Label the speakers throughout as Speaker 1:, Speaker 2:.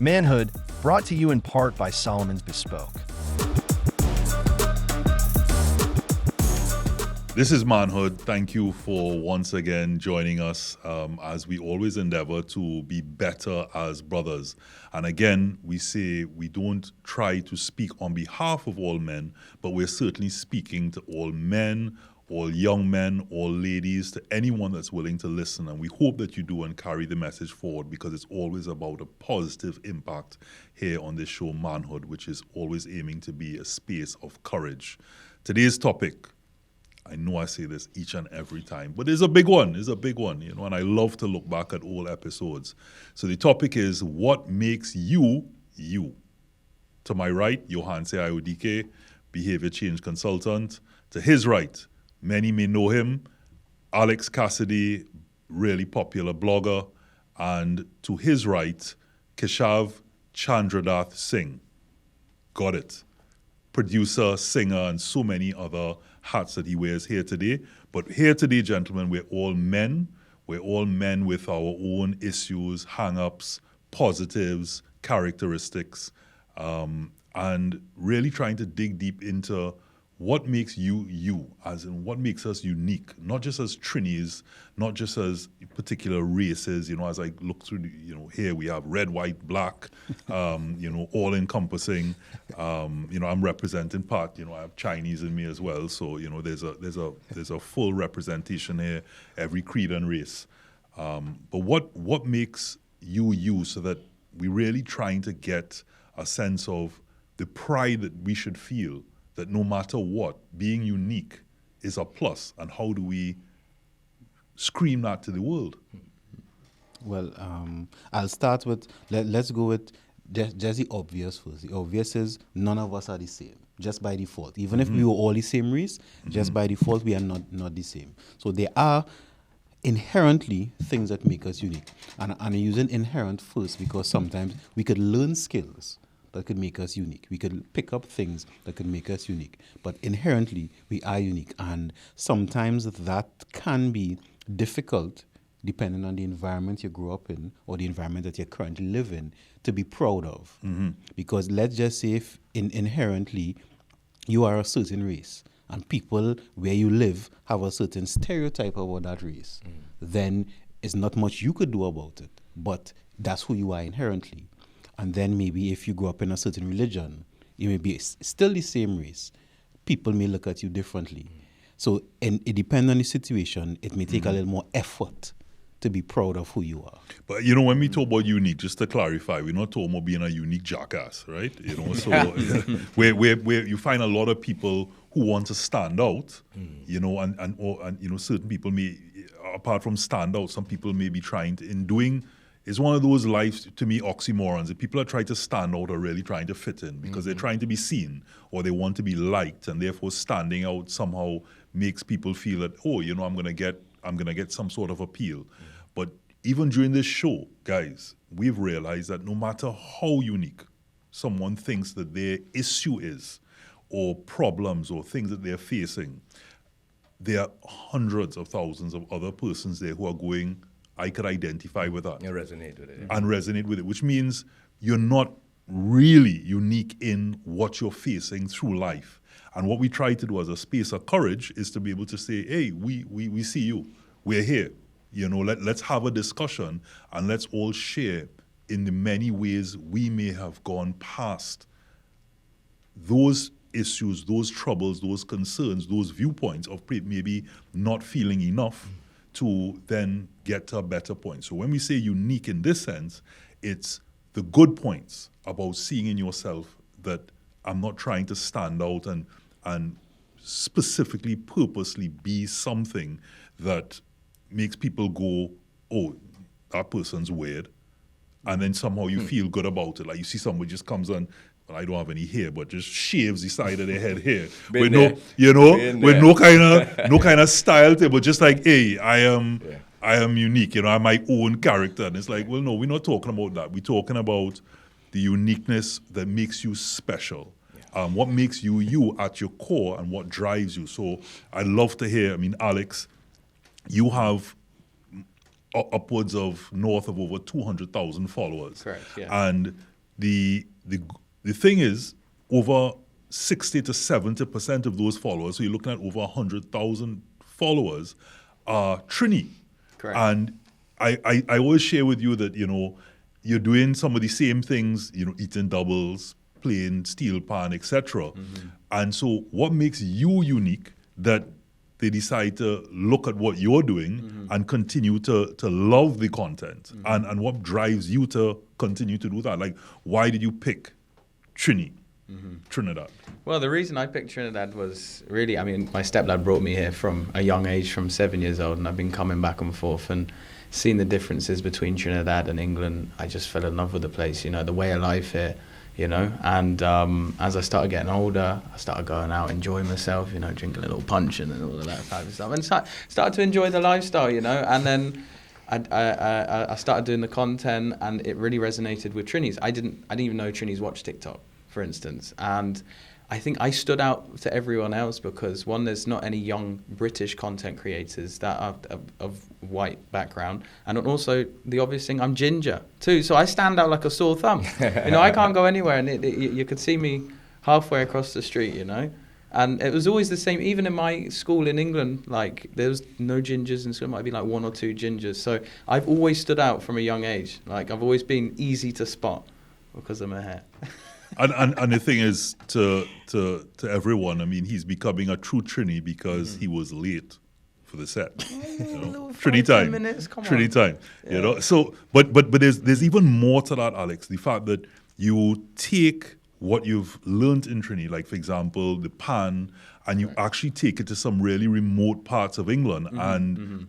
Speaker 1: Manhood, brought to you in part by Solomon's Bespoke.
Speaker 2: This is Manhood. Thank you for once again joining us as we always endeavor to be better as brothers. And again, we say we don't try to speak on behalf of all men, but we're certainly speaking to all men, all young men, all ladies, to anyone that's willing to listen. And we hope that you do and carry the message forward, because it's always about a positive impact here on this show, Manhood, which is always aiming to be a space of courage. Today's topic, I know I say this each and every time, but it's a big one. It's a big one, you know, and I love to look back at old episodes. So the topic is, what makes you, you? To my right, Johan Seayodike, behavior change consultant. To his right, many may know him, Alex Cassidy, really popular blogger. And to his right, Keshav Chandradath Singh. Got it. Producer, singer, and so many other hats that he wears here today. But here today, gentlemen, we're all men. We're all men with our own issues, hang-ups, positives, characteristics, and really trying to dig deep into what makes you, you, as in what makes us unique, not just as Trinis, not just as particular races, you know, as I look through, here we have red, white, black, all encompassing, I'm representing part, I have Chinese in me as well. So, there's a full representation here, every creed and race. But what makes you, you, so that we're really trying to get a sense of the pride that we should feel, that no matter what, being unique is a plus, and how do we scream that to the world?
Speaker 3: Well, I'll start with, let's go with just the obvious first. The obvious is none of us are the same, just by default. Even if we were all the same race, just by default, we are not the same. So there are inherently things that make us unique. And I'm using inherent first because sometimes we could learn skills that could make us unique. We could pick up things that could make us unique. But inherently, we are unique. And sometimes that can be difficult, depending on the environment you grew up in or the environment that you currently live in, to be proud of. Because let's just say if inherently you are a certain race and people where you live have a certain stereotype about that race, then it's not much you could do about it. But that's who you are inherently. And then maybe if you grew up in a certain religion, you may be still the same race. People may look at you differently. So it depends on the situation. It may take a little more effort to be proud of who you are.
Speaker 2: But, when we talk about unique, just to clarify, we're not talking about being a unique jackass, right? So where you find a lot of people who want to stand out, and certain people may, apart from stand out, some people may be trying to, in doing. It's one of those lives, to me, oxymorons. If people are trying to stand out or really trying to fit in because they're trying to be seen or they want to be liked, and therefore standing out somehow makes people feel that, I'm gonna get some sort of appeal. But even during this show, guys, we've realized that no matter how unique someone thinks that their issue is, or problems or things that they're facing, there are hundreds of thousands of other persons there who are going, I could identify with that.
Speaker 4: You resonate with it.
Speaker 2: And resonate with it, which means you're not really unique in what you're facing through life. And what we try to do as a space of courage is to be able to say, hey, we see you. We're here. Let's have a discussion and let's all share in the many ways we may have gone past those issues, those troubles, those concerns, those viewpoints of maybe not feeling enough to then get to a better point. So when we say unique in this sense, it's the good points about seeing in yourself that I'm not trying to stand out and specifically, purposely be something that makes people go, oh, that person's weird. And then somehow you feel good about it. Like you see somebody just comes on, well, I don't have any hair, but just shaves the side of their head here. With no kind of style to it, but just like, hey, I am unique, I'm my own character. And it's like, well, no, we're not talking about that. We're talking about the uniqueness that makes you special. What makes you you at your core and what drives you. So I'd love to hear, Alex, you have upwards of north of over 200,000 followers.
Speaker 4: Correct, yeah.
Speaker 2: And the thing is, over 60 to 70% of those followers, so you're looking at over 100,000 followers, are Trini.
Speaker 4: Correct.
Speaker 2: And I always share with you that, you're doing some of the same things, eating doubles, playing steel pan, etc. And so what makes you unique that they decide to look at what you're doing and continue to love the content? And what drives you to continue to do that? Like, why did you pick Trinidad?
Speaker 4: Well, the reason I picked Trinidad was really, my stepdad brought me here from a young age, from 7 years old, and I've been coming back and forth and seeing the differences between Trinidad and England. I just fell in love with the place, the way of life here, and as I started getting older, I started going out, enjoying myself, drinking a little punch and all of that type of stuff, and started to enjoy the lifestyle, and then I started doing the content, and it really resonated with Trinis. I didn't even know Trinis watched TikTok, for instance, and I think I stood out to everyone else because, one, there's not any young British content creators that are of white background, and also the obvious thing, I'm ginger too, so I stand out like a sore thumb. I can't go anywhere, and you could see me halfway across the street, and it was always the same. Even in my school in England, like, there was no gingers in school. It might be like one or two gingers. So I've always stood out from a young age. Like, I've always been easy to spot because of my hair.
Speaker 2: And the thing is, to everyone, he's becoming a true Trini because he was late for the set. Trini time.
Speaker 4: Minutes, come
Speaker 2: Trini
Speaker 4: on.
Speaker 2: time.
Speaker 4: Yeah.
Speaker 2: So, but there's even more to that, Alex. The fact that you take what you've learned in Trini, like, for example, the pan, and you actually take it to some really remote parts of England and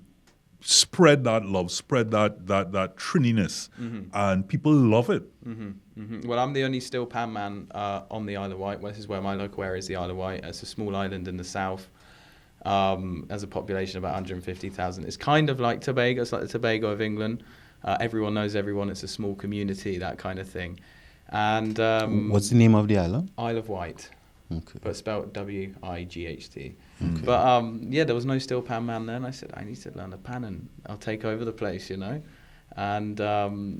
Speaker 2: spread that love, spread that Trininess, and people love it.
Speaker 4: Well, I'm the only steel pan man on the Isle of Wight. This is where my local area is, the Isle of Wight. It's a small island in the south. Has a population of about 150,000. It's kind of like Tobago. It's like the Tobago of England. Everyone knows everyone. It's a small community, that kind of thing. And
Speaker 3: what's the name of the island?
Speaker 4: Isle of Wight.
Speaker 3: Okay.
Speaker 4: But spelled Wight. But there was no steel pan man there, and I said, I need to learn the pan and I'll take over the place, And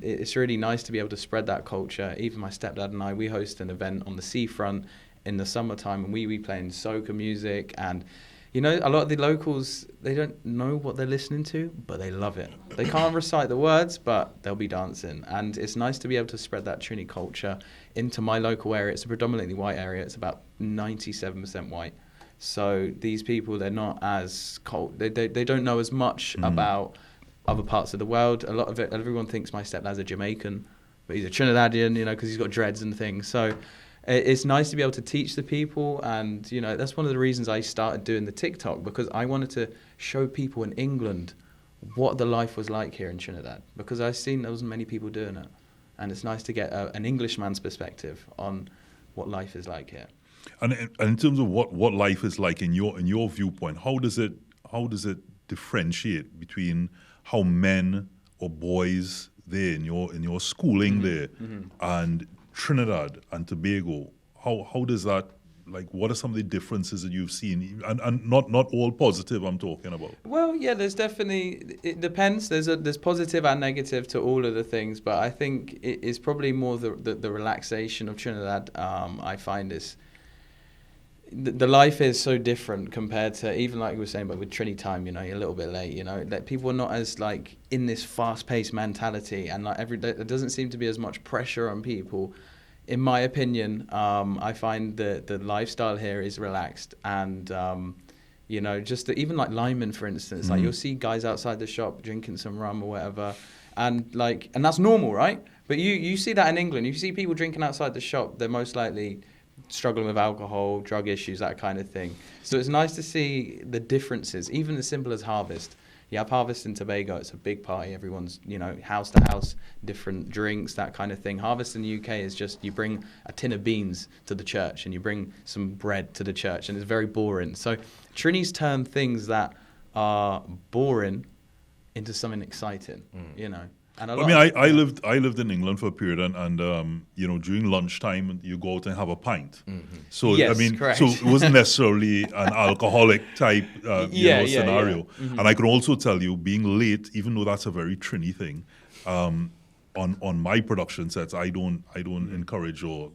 Speaker 4: it's really nice to be able to spread that culture. Even my stepdad and I, we host an event on the seafront in the summertime, and we play in soca music. And, a lot of the locals, they don't know what they're listening to, but they love it. They can't recite the words, but they'll be dancing. And it's nice to be able to spread that Trini culture into my local area. It's a predominantly white area. It's about 97% white. So these people, they're not as cold. They don't know as much about other parts of the world. A lot of it, everyone thinks my stepdad's a Jamaican, but he's a Trinidadian, because he's got dreads and things. So it's nice to be able to teach the people, and that's one of the reasons I started doing the TikTok, because I wanted to show people in England what the life was like here in Trinidad, because I've seen there wasn't many people doing it, and it's nice to get an Englishman's perspective on what life is like here.
Speaker 2: And in terms of what life is like in your viewpoint, how does it differentiate between how men or boys there in your schooling there and Trinidad and Tobago? How does that, like, what are some of the differences that you've seen? And not all positive, I'm talking about.
Speaker 4: Well, yeah, there's definitely, it depends. There's positive and negative to all of the things, but I think it is probably more the relaxation of Trinidad. I find is the life is so different compared to, even like we were saying, but with Trini time, you're a little bit late, that people are not as, like, in this fast-paced mentality, and like there doesn't seem to be as much pressure on people. In my opinion, I find the lifestyle here is relaxed, and even like Lyman, for instance, like, you'll see guys outside the shop drinking some rum or whatever, and that's normal, right? But you see that in England. If you see people drinking outside the shop, they're most likely struggling with alcohol, drug issues, that kind of thing. So it's nice to see the differences, even as simple as harvest. You have harvest in Tobago, it's a big party. Everyone's, house to house, different drinks, that kind of thing. Harvest in the UK is just, you bring a tin of beans to the church and you bring some bread to the church, and it's very boring. So Trini's turned things that are boring into something exciting, And
Speaker 2: I lived in England for a period, and during lunchtime you go out and have a pint. So
Speaker 4: yes, correct.
Speaker 2: so it wasn't necessarily an alcoholic type scenario. And I can also tell you, being late, even though that's a very Trini thing, on my production sets, I don't encourage or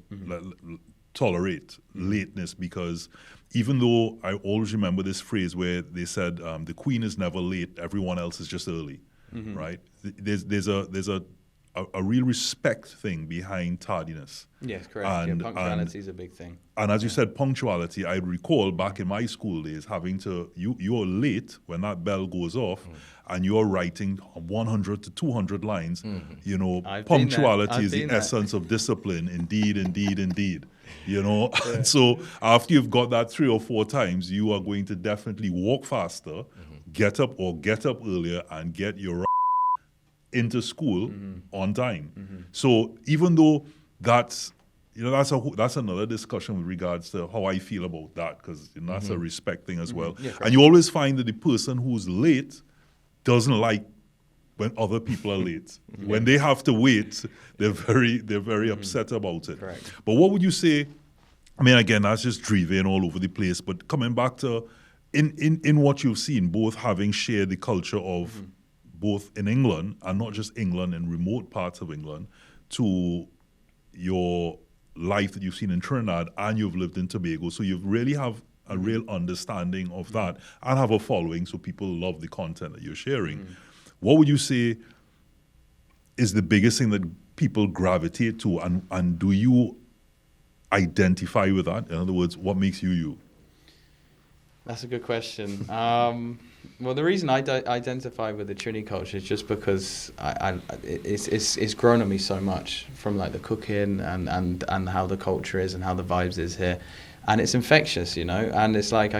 Speaker 2: tolerate lateness, because even though I always remember this phrase where they said the queen is never late, everyone else is just early, right? There's a real respect thing behind tardiness.
Speaker 4: Yes, correct.
Speaker 2: And,
Speaker 4: punctuality is a big thing.
Speaker 2: And as you said, punctuality, I recall back in my school days having to, you're late when that bell goes off and you're writing 100 to 200 lines. You know, punctuality is the essence of discipline. Indeed, indeed, indeed. You know, and so after you've got that 3 or 4 times, you are going to definitely walk faster, get up earlier and get your into school on time. So even though that's another discussion with regards to how I feel about that, because that's a respect thing as well.
Speaker 4: Yeah,
Speaker 2: and you always find that the person who's late doesn't like when other people are late. When they have to wait, they're very upset about it.
Speaker 4: Correct.
Speaker 2: But what would you say? I mean, again, that's just driving all over the place. But coming back to in what you've seen, both having shared the culture of both in England and not just England, in remote parts of England, to your life that you've seen in Trinidad and you've lived in Tobago. So you really have a real understanding of that and have a following, so people love the content that you're sharing. What would you say is the biggest thing that people gravitate to, and do you identify with that? In other words, what makes you you?
Speaker 4: That's a good question. Well, the reason I identify with the Trini culture is just because it's grown on me so much, from like the cooking and how the culture is and how the vibes is here, and it's infectious, you know. And it's like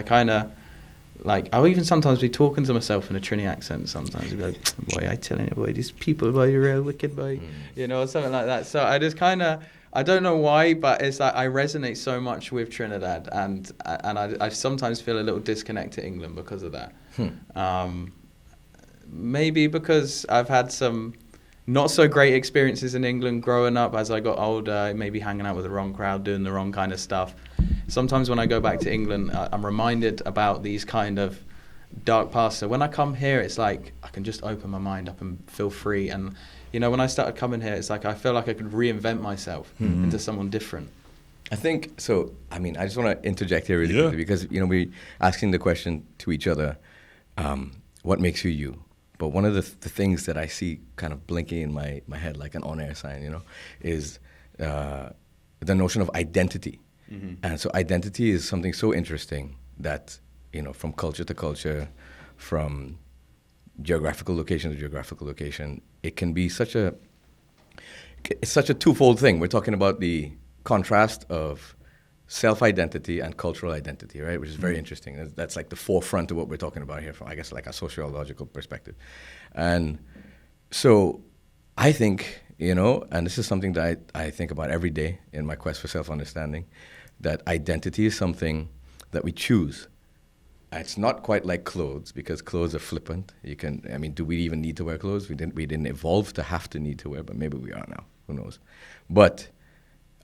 Speaker 4: I'll even sometimes be talking to myself in a Trini accent. Sometimes I'll be like, "Boy, I telling you, boy, these people, boy, you're real wicked, boy," you know, something like that. So I just I don't know why, but it's like I resonate so much with Trinidad, and I sometimes feel a little disconnect to England because of that. Maybe because I've had some not so great experiences in England growing up. As I got older, maybe hanging out with the wrong crowd, doing the wrong kind of stuff. Sometimes when I go back to England, I'm reminded about these kind of dark past. So when I come here, it's like I can just open my mind up and feel free. And you know, when I started coming here, it's like I feel like I could reinvent myself into someone different.
Speaker 5: I think so. I mean, I just want to interject here really quickly, because you know, we asking the question to each other, what makes you you? But one of the things that I see kind of blinking in my head like an on-air sign, you know, is the notion of identity. And so identity is something so interesting that, you know, from culture to culture, from geographical location to geographical location, it can be it's such a twofold thing. We're talking about the contrast of self-identity and cultural identity, right? Which is very interesting. That's like the forefront of what we're talking about here from, I guess, like a sociological perspective. And so I think, you know, and this is something that I think about every day in my quest for self-understanding, that identity is something that we choose. It's not quite like clothes, because clothes are flippant. Do we even need to wear clothes? We didn't evolve to have to need to wear, but maybe we are now. Who knows? But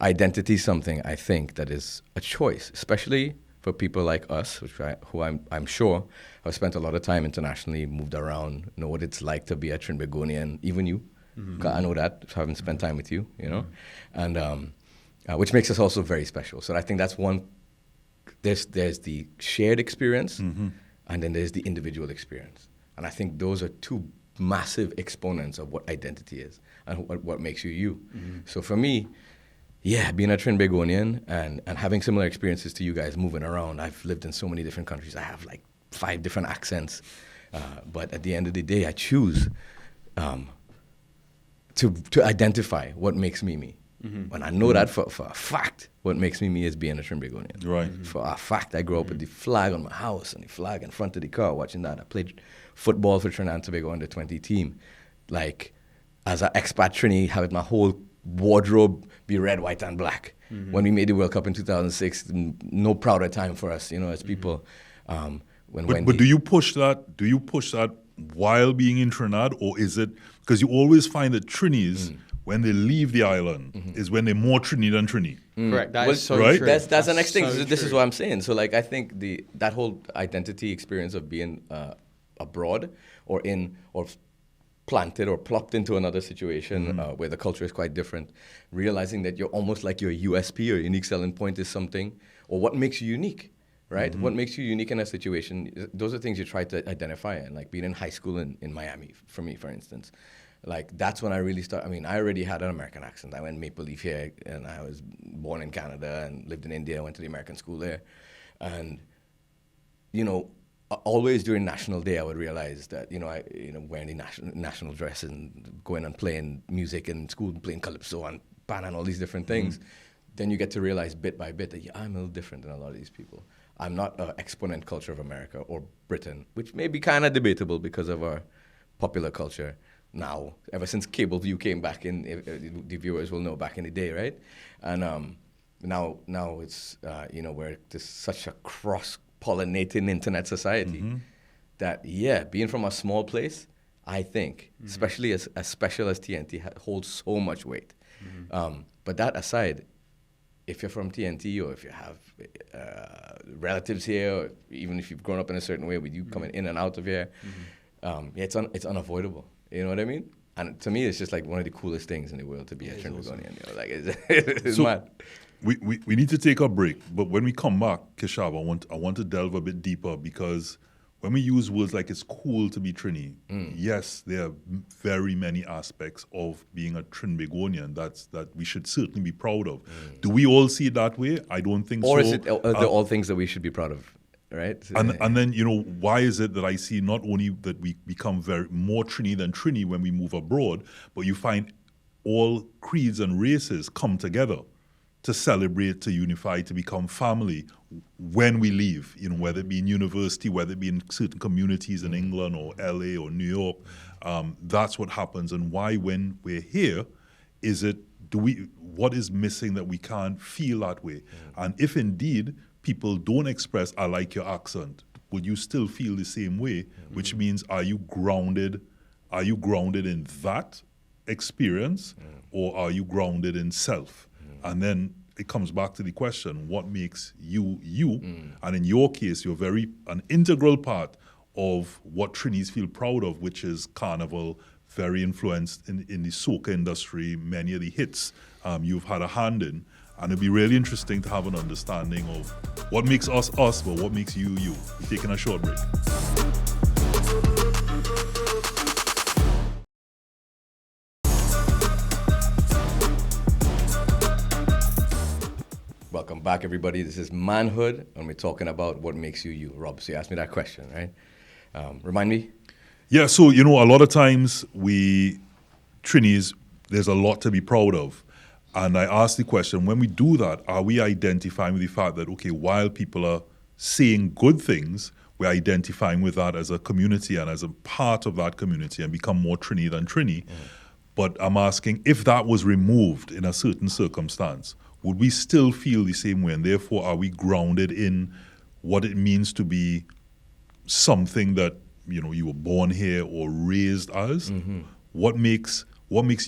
Speaker 5: identity is something, I think, that is a choice, especially for people like us, who I'm sure have spent a lot of time internationally, moved around, know what it's like to be a Trinbagonian, even you. I know that, having spent time with you, you know, and which makes us also very special. So I think that's one. There's the shared experience, and then there's the individual experience. And I think those are two massive exponents of what identity is and what makes you you. So for me, being a Trinbagonian and having similar experiences to you guys, moving around. I've lived in so many different countries. I have like 5 different accents. But at the end of the day, I choose to identify what makes me me. And I know that for a fact, what makes me is being a Trinbagonian.
Speaker 2: Right.
Speaker 5: For a fact, I grew up with the flag on my house and the flag in front of the car, watching that. I played football for Trinidad and Tobago under 20 team. Like, as an expat Trini, having my whole wardrobe be red, white, and black. When we made the World Cup in 2006, no prouder time for us, you know, as people. But
Speaker 2: do you push that? Do you push that while being in Trinidad, or is it because you always find that Trinis, when they leave the island, is when they're more Trini than Trini?
Speaker 4: Correct. That is so
Speaker 2: right?
Speaker 4: true.
Speaker 5: That's the next thing.
Speaker 4: So
Speaker 5: This is
Speaker 4: true.
Speaker 5: what I'm saying. So, like, I think that whole identity experience of being abroad or planted or plopped into another situation where the culture is quite different, realizing that you're almost like your USP or unique selling point is something, or what makes you unique, right? What makes you unique in a situation, those are things you try to identify. And like being in high school in Miami, for me, for instance, like that's when I really started. I mean, I already had an American accent. I went Maple Leaf here, and I was born in Canada and lived in India, went to the American school there. And, you know, always during National Day, I would realize that, wearing the national dress and going and playing music in school, playing calypso and pan and all these different things, then you get to realize bit by bit that I'm a little different than a lot of these people. I'm not an exponent culture of America or Britain, which may be kind of debatable because of our popular culture now. Ever since cable view came back in, the viewers will know, back in the day, right? And now it's, we're just such a cross-pollinating internet society that, being from a small place, I think, especially as special as TNT, holds so much weight. But that aside, if you're from TNT or if you have relatives here, or even if you've grown up in a certain way with you coming in and out of here, it's unavoidable. You know what I mean? And to me, it's just like one of the coolest things in the world to be a Trinbagonian. It's
Speaker 2: So,
Speaker 5: mad.
Speaker 2: We need to take a break, but when we come back, Keshav, I want to delve a bit deeper, because when we use words like it's cool to be Trini, yes, there are very many aspects of being a Trinbagonian that we should certainly be proud of. Do we all see it that way? I don't think
Speaker 5: Or
Speaker 2: so.
Speaker 5: is it they're all things that we should be proud of, right?
Speaker 2: And then, why is it that I see not only that we become very more Trini than Trini when we move abroad, but you find all creeds and races come together to celebrate, to unify, to become family when we leave, whether it be in university, whether it be in certain communities in England or LA or New York. That's what happens. And why, when we're here, what is missing that we can't feel that way? And if indeed people don't express, I like your accent, would you still feel the same way? Which means, are you grounded in that experience, or are you grounded in self? And then it comes back to the question, what makes you you? And in your case, you're an integral part of what Trinis feel proud of, which is Carnival, very influenced in the soca industry, many of the hits you've had a hand in. And it'd be really interesting to have an understanding of what makes us us, but what makes you you. We're taking a short break.
Speaker 5: Welcome back, everybody. This is Manhood, and we're talking about what makes you you. Rob, so you asked me that question, right? Remind me?
Speaker 2: Yeah, so, a lot of times Trinis, there's a lot to be proud of. And I asked the question, when we do that, are we identifying with the fact that, okay, while people are saying good things, we're identifying with that as a community and as a part of that community and become more Trini than Trini? But I'm asking, if that was removed in a certain circumstance, would we still feel the same way? And therefore, are we grounded in what it means to be something that, you were born here or raised as? What makes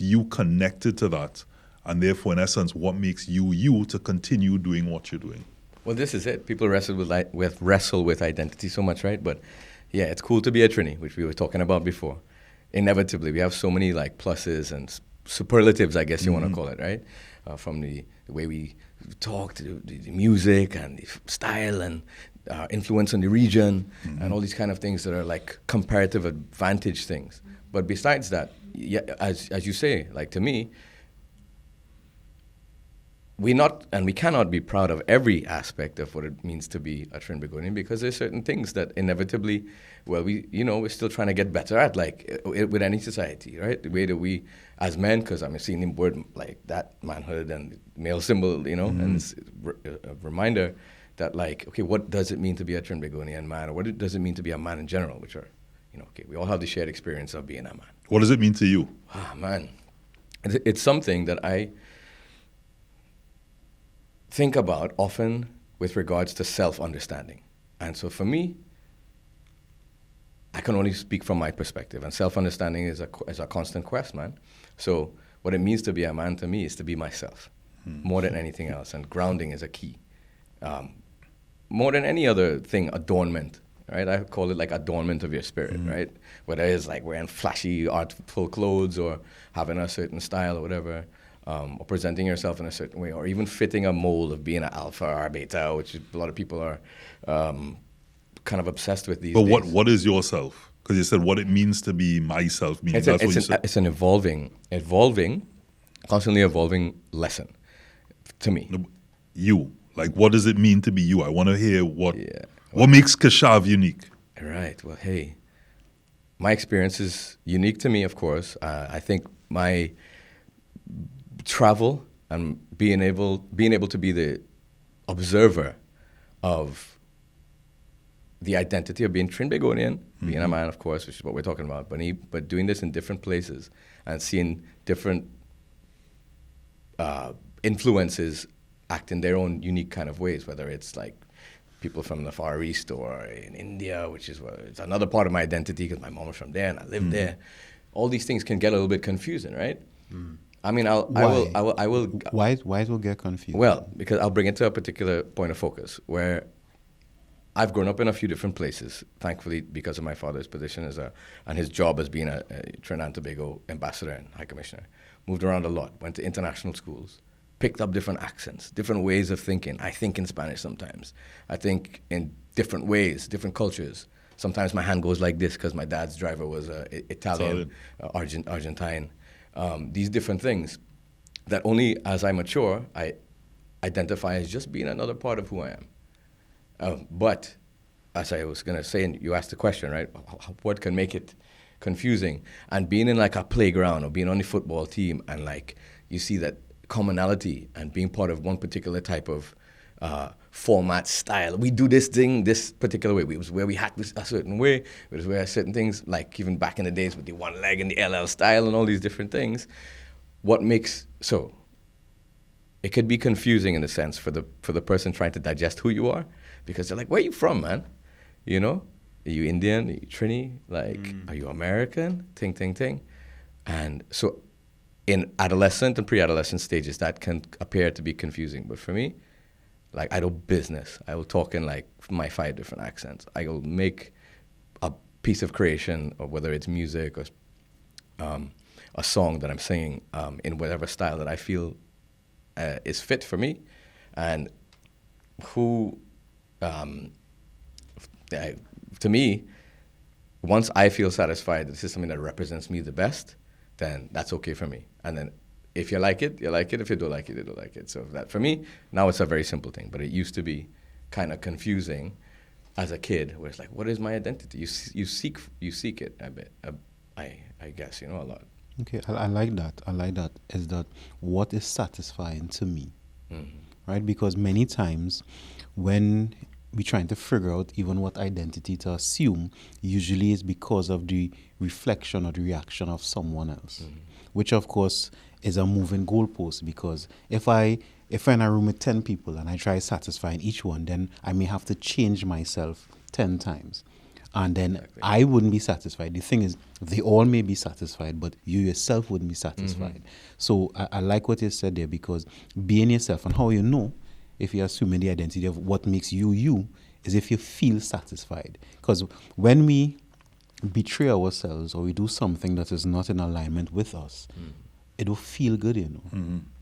Speaker 2: you connected to that? And therefore, in essence, what makes you you to continue doing what you're doing?
Speaker 5: Well, this is it. People wrestle with identity so much, right? But yeah, it's cool to be a Trini, which we were talking about before. Inevitably, we have so many pluses and superlatives, I guess you want to call it, right? From the way we talk to the music and the style and influence on the region and all these kind of things that are comparative advantage things. But besides that, as you say, to me, we cannot be proud of every aspect of what it means to be a Trinbagonian, because there's certain things that inevitably, we're still trying to get better at, with any society, right? The way that we, as men, because I'm seeing the word that, manhood and male symbol, and it's a reminder that, okay, what does it mean to be a Trinbagonian man, or what does it mean to be a man in general, which are, okay, we all have the shared experience of being a man.
Speaker 2: What does it mean to you?
Speaker 5: Man, it's something that I think about often with regards to self-understanding. And so for me, I can only speak from my perspective, and self-understanding is a constant quest, man. So what it means to be a man to me is to be myself more than anything else, and grounding is a key. More than any other thing, adornment right? I call it like adornment of your spirit, right? Whether it's like wearing flashy, artful clothes or having a certain style or whatever, or presenting yourself in a certain way, or even fitting a mold of being an alpha or a beta, which a lot of people are kind of obsessed with these
Speaker 2: But
Speaker 5: days.
Speaker 2: what is yourself? Because you said what it means to be myself. Means that's what you said.
Speaker 5: It's an evolving, constantly evolving lesson to me.
Speaker 2: You. Like, what does it mean to be you? I want to hear what makes Keshav unique.
Speaker 5: Right. Well, hey, my experience is unique to me, of course. I think my travel and being able to be the observer of the identity of being Trinbagonian, being a man, of course, which is what we're talking about, but doing this in different places and seeing different influences act in their own unique kind of ways, whether it's like people from the Far East or in India, which is it's another part of my identity because my mom was from there and I lived there. All these things can get a little bit confusing, right? I mean, I will.
Speaker 3: Why it will get confused?
Speaker 5: Well, because I'll bring it to a particular point of focus where I've grown up in a few different places, thankfully, because of my father's position and his job as being a Trinidad and Tobago ambassador and high commissioner. Moved around a lot, went to international schools, picked up different accents, different ways of thinking. I think in Spanish sometimes. I think in different ways, different cultures. Sometimes my hand goes like this because my dad's driver was Italian, Argentine. These different things that only as I mature, I identify as just being another part of who I am. But as I was going to say, and you asked the question, right? What can make it confusing? And being in like a playground or being on the football team and like you see that commonality and being part of one particular type of format style. We do this thing this particular way. It was where we had this a certain way. It was where certain things, like even back in the days with the one leg and the LL style and all these different things. So it could be confusing in a sense for the person trying to digest who you are, because they're like, where are you from, man? You know? Are you Indian? Are you Trini? Like, are you American? Ting. And so in adolescent and pre-adolescent stages, that can appear to be confusing. But for me, like, I do business. I will talk in, like, my 5 different accents. I will make a piece of creation, or whether it's music or a song that I'm singing in whatever style that I feel is fit for me. And to me, once I feel satisfied this is something that represents me the best, then that's okay for me. And then if you like it, you like it. If you don't like it, you don't like it. So that, for me, now it's a very simple thing. But it used to be kind of confusing as a kid, where it's like, what is my identity? You seek it a bit. I guess, a lot.
Speaker 3: Okay, I like that. Is that what is satisfying to me, right? Because many times when we're trying to figure out even what identity to assume, usually it's because of the reflection or the reaction of someone else, which of course is a moving goalpost. Because if I'm in a room with 10 people and I try satisfying each one, then I may have to change myself 10 times. And then I wouldn't be satisfied. The thing is, they all may be satisfied, but you yourself wouldn't be satisfied. So I like what you said there, because being yourself, and how you know if you're assuming the identity of what makes you you is if you feel satisfied. Because when we betray ourselves or we do something that is not in alignment with us, it will feel good,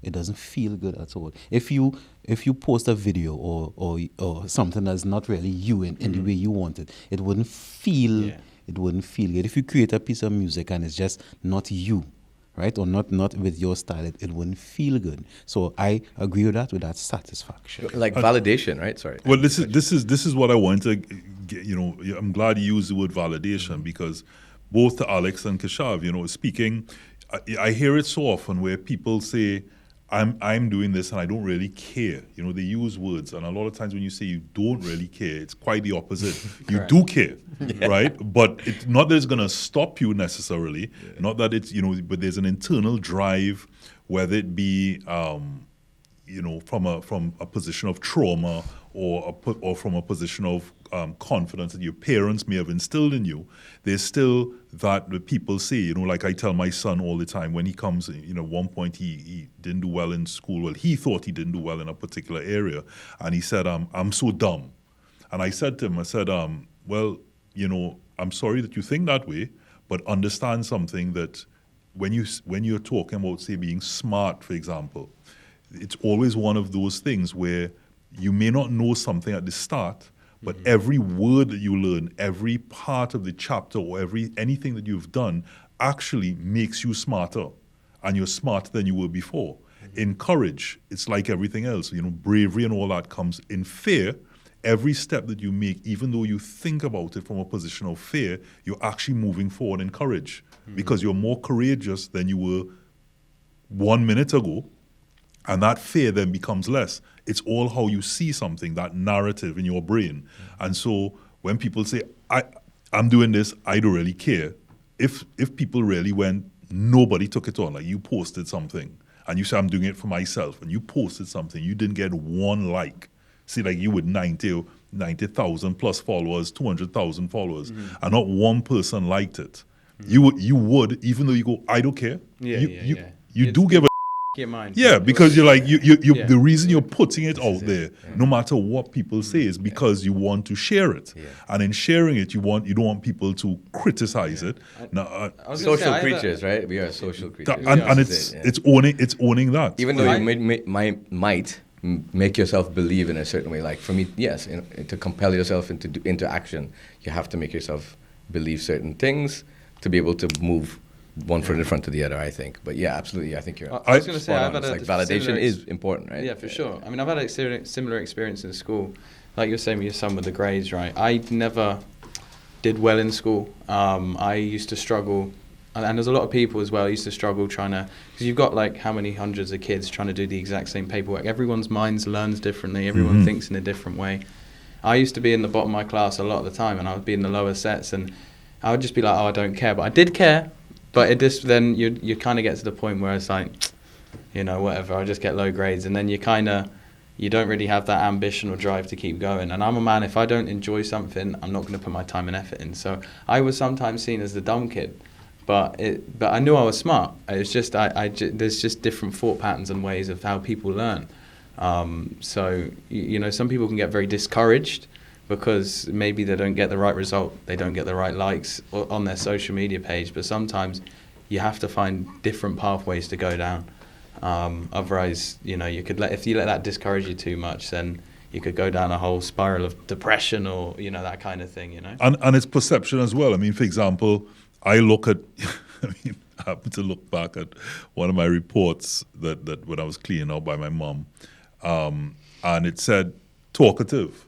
Speaker 3: It doesn't feel good at all. If you post a video or something that's not really you in the way you want it, it wouldn't feel good. If you create a piece of music and it's just not you, right, or not with your style, it wouldn't feel good. So I agree with that satisfaction.
Speaker 5: Like validation, right? Sorry.
Speaker 2: Well, this is what I want to get, I'm glad you used the word validation, because both to Alex and Keshav, speaking, I hear it so often where people say, I'm doing this and I don't really care. They use words, and a lot of times when you say you don't really care, it's quite the opposite. You do care, right? But it's not that it's going to stop you necessarily. Not that it's, but there's an internal drive, whether it be, from a position of trauma or from a position of confidence that your parents may have instilled in you. There's still that people say, like I tell my son all the time when he comes, at one point he didn't do well in school. Well, he thought he didn't do well in a particular area. And he said, I'm so dumb. And I said to him, well, I'm sorry that you think that way, but understand something that when you're talking about, say, being smart, for example, it's always one of those things where you may not know something at the start, but every word that you learn, every part of the chapter or anything that you've done actually makes you smarter, and you're smarter than you were before. In courage, it's like everything else. Bravery and all that comes in fear. Every step that you make, even though you think about it from a position of fear, you're actually moving forward in courage because you're more courageous than you were 1 minute ago. And that fear then becomes less. It's all how you see something, that narrative in your brain. And so when people say, I'm doing this, I don't really care. If people really went, nobody took it on, like you posted something, and you say, I'm doing it for myself, and you posted something, you didn't get one like. See, like you with 90,000 plus followers, 200,000 followers, and not one person liked it. You would, even though you go, I don't care. You do give a
Speaker 4: your mind.
Speaker 2: Yeah, because you're like the reason you're putting it out there, no matter what people say, is because you want to share it, and in sharing it, you don't want people to criticize it. Now,
Speaker 5: social creatures, right? We are social creatures,
Speaker 2: and it's owning that.
Speaker 5: Even though you might make yourself believe in a certain way. Like for me, yes, to compel yourself into action, you have to make yourself believe certain things to be able to move one foot in front of the other, I think. But yeah, absolutely, I think you're.
Speaker 4: I was going to say, I've had
Speaker 5: validation is important, right?
Speaker 4: Yeah, for sure. I mean, I've had a similar experience in school, like you're saying with your son with the grades, right? I never did well in school. I used to struggle, and there's a lot of people as well used to struggle trying to, because you've got like how many hundreds of kids trying to do the exact same paperwork. Everyone's minds learns differently. Everyone thinks in a different way. I used to be in the bottom of my class a lot of the time, and I would be in the lower sets, and I would just be like, oh, I don't care. But I did care. But then you kind of get to the point where it's like, whatever, I just get low grades. And then you don't really have that ambition or drive to keep going. And I'm a man, if I don't enjoy something, I'm not going to put my time and effort in. So I was sometimes seen as the dumb kid, but I knew I was smart. It's just, there's just different thought patterns and ways of how people learn. So, some people can get very discouraged because maybe they don't get the right result, they don't get the right likes on their social media page. But sometimes you have to find different pathways to go down. Otherwise, you could if you let that discourage you too much, then you could go down a whole spiral of depression or that kind of thing.
Speaker 2: And it's perception as well. I mean, for example, I look at. I happen to look back at one of my reports that when I was cleaning out by my mom, and it said talkative.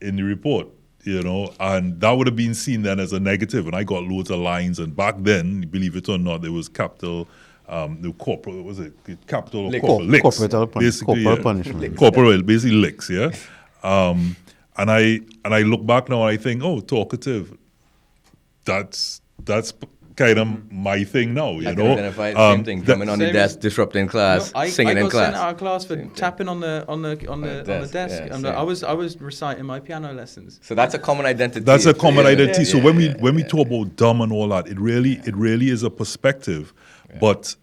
Speaker 2: In the report, and that would have been seen then as a negative, and I got loads of lines, and back then, believe it or not, there was capital, the corporal, was it capital or corporal? Licks. Corporal punishment. Corporal, basically licks, yeah? And I look back now and I think, oh, talkative, that's kind of my thing now,
Speaker 5: I can identify the same thing, coming on the desk, disrupting class, singing in class.
Speaker 4: I got sent out of class for tapping on the desk. And I was reciting my piano lessons.
Speaker 5: So that's a common identity.
Speaker 2: That's a common identity. So when we talk about dumb and all that, it really is a perspective. Yeah. But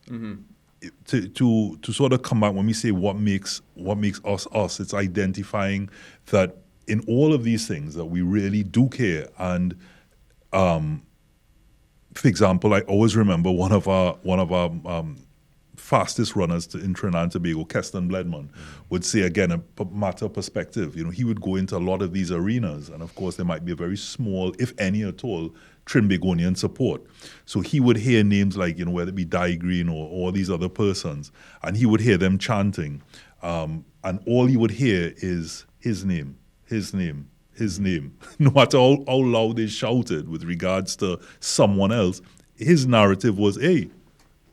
Speaker 2: to sort of come back when we say what makes us, it's identifying that in all of these things that we really do care. And for example, I always remember one of our fastest runners in Trinidad and Tobago, Keston Bledman, would say, again, a matter of perspective. He would go into a lot of these arenas, and of course there might be a very small, if any at all, Trinbagonian support. So he would hear names like, whether it be Di Green or all these other persons, and he would hear them chanting, and all he would hear is his name, his name, his name. No matter how loud they shouted with regards to someone else, his narrative was, hey,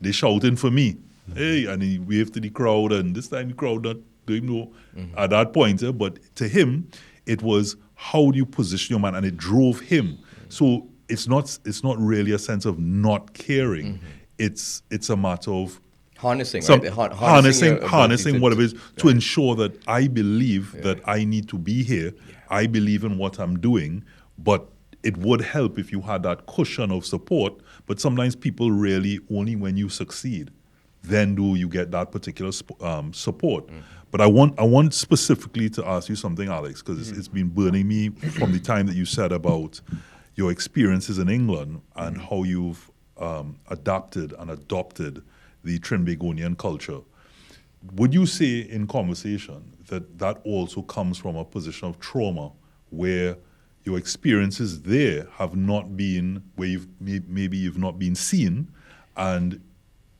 Speaker 2: they shouting for me. Hey, and he waved to the crowd, and this time the crowd not doing no at that point. But to him, it was how do you position your man, and it drove him. So it's not really a sense of not caring. It's a matter of
Speaker 5: harnessing
Speaker 2: what it is to ensure that I believe that I need to be here. I believe in what I'm doing, but it would help if you had that cushion of support. But sometimes people really only when you succeed, then do you get that particular support. But I want specifically to ask you something, Alex, because it's been burning me from the time that you said about your experiences in England and how you've adapted and adopted the Trinbagonian culture. Would you say in conversation that that also comes from a position of trauma where your experiences there have not been, where maybe you've not been seen, and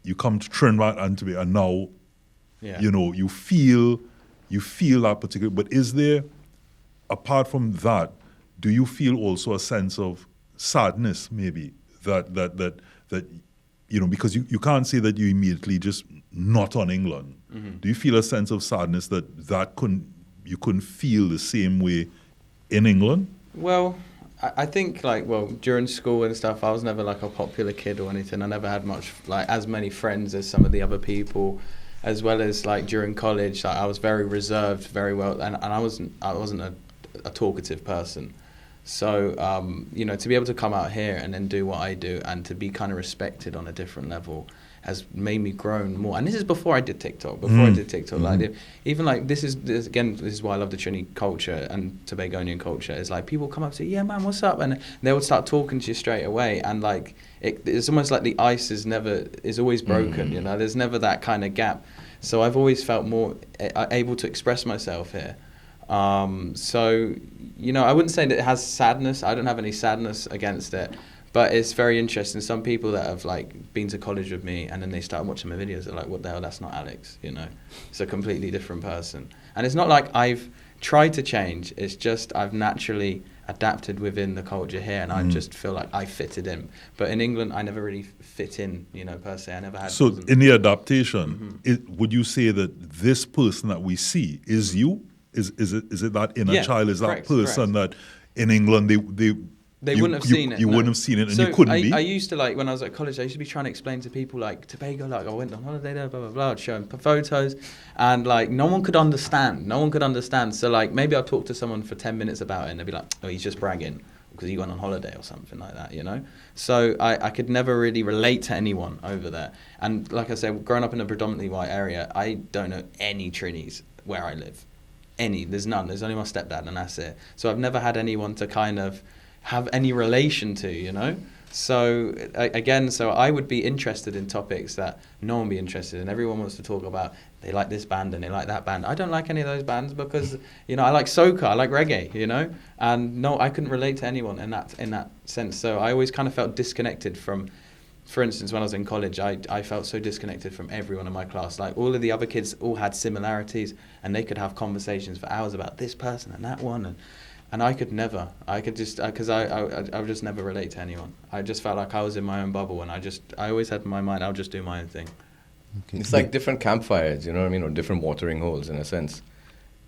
Speaker 2: you come to Trinidad and now, you feel that particular, but is there, apart from that, do you feel also a sense of sadness maybe that because you can't say that you immediately just not on England. Do you feel a sense of sadness that you couldn't feel the same way in England?
Speaker 4: Well, I think during school and stuff, I was never like a popular kid or anything. I never had much as many friends as some of the other people, as well as like during college, I was very reserved, very well, and I wasn't a talkative person. So to be able to come out here and then do what I do and to be kind of respected on a different level has made me grown more. And this is before I did TikTok. This is why I love the Trini culture and Tobagonian culture. Is like people come up and say, "Yeah, man, what's up?" And they would start talking to you straight away. And like it's almost like the ice is always broken. You know, there's never that kind of gap. So I've always felt more able to express myself here. I wouldn't say that it has sadness. I don't have any sadness against it. But it's very interesting. Some people that have been to college with me and then they start watching my videos, they're like, what the hell, that's not Alex, It's a completely different person. And it's not like I've tried to change, it's just I've naturally adapted within the culture here and I just feel like I fitted in. But in England, I never really fit in, per se. I never had...
Speaker 2: So in the adaptation, would you say that this person that we see is you? Is it that inner child? Is that person that in England they
Speaker 4: wouldn't have seen it.
Speaker 2: You wouldn't have seen it, and you couldn't be.
Speaker 4: I used to when I was at college. I used to be trying to explain to people Tobago, I went on holiday there, blah blah blah. I'd show them photos, and no one could understand. So maybe I'll talk to someone for 10 minutes about it, and they'd be like, "Oh, he's just bragging because he went on holiday or something like that," So I could never really relate to anyone over there. And like I said, growing up in a predominantly white area, I don't know any Trinis where I live. There's none. There's only my stepdad, and that's it. So I've never had anyone to kind of have any relation to, So so I would be interested in topics that no one would be interested in. Everyone wants to talk about they like this band and they like that band. I don't like any of those bands because, I like soca, I like reggae, and no, I couldn't relate to anyone in that sense. So I always kind of felt disconnected from, for instance, when I was in college, I felt so disconnected from everyone in my class. All of the other kids all had similarities and they could have conversations for hours about this person and that one. And I could never. I could just, because I would just never relate to anyone. I just felt like I was in my own bubble and I always had in my mind, I'll just do my own thing.
Speaker 5: Okay. It's like different campfires, or different watering holes in a sense.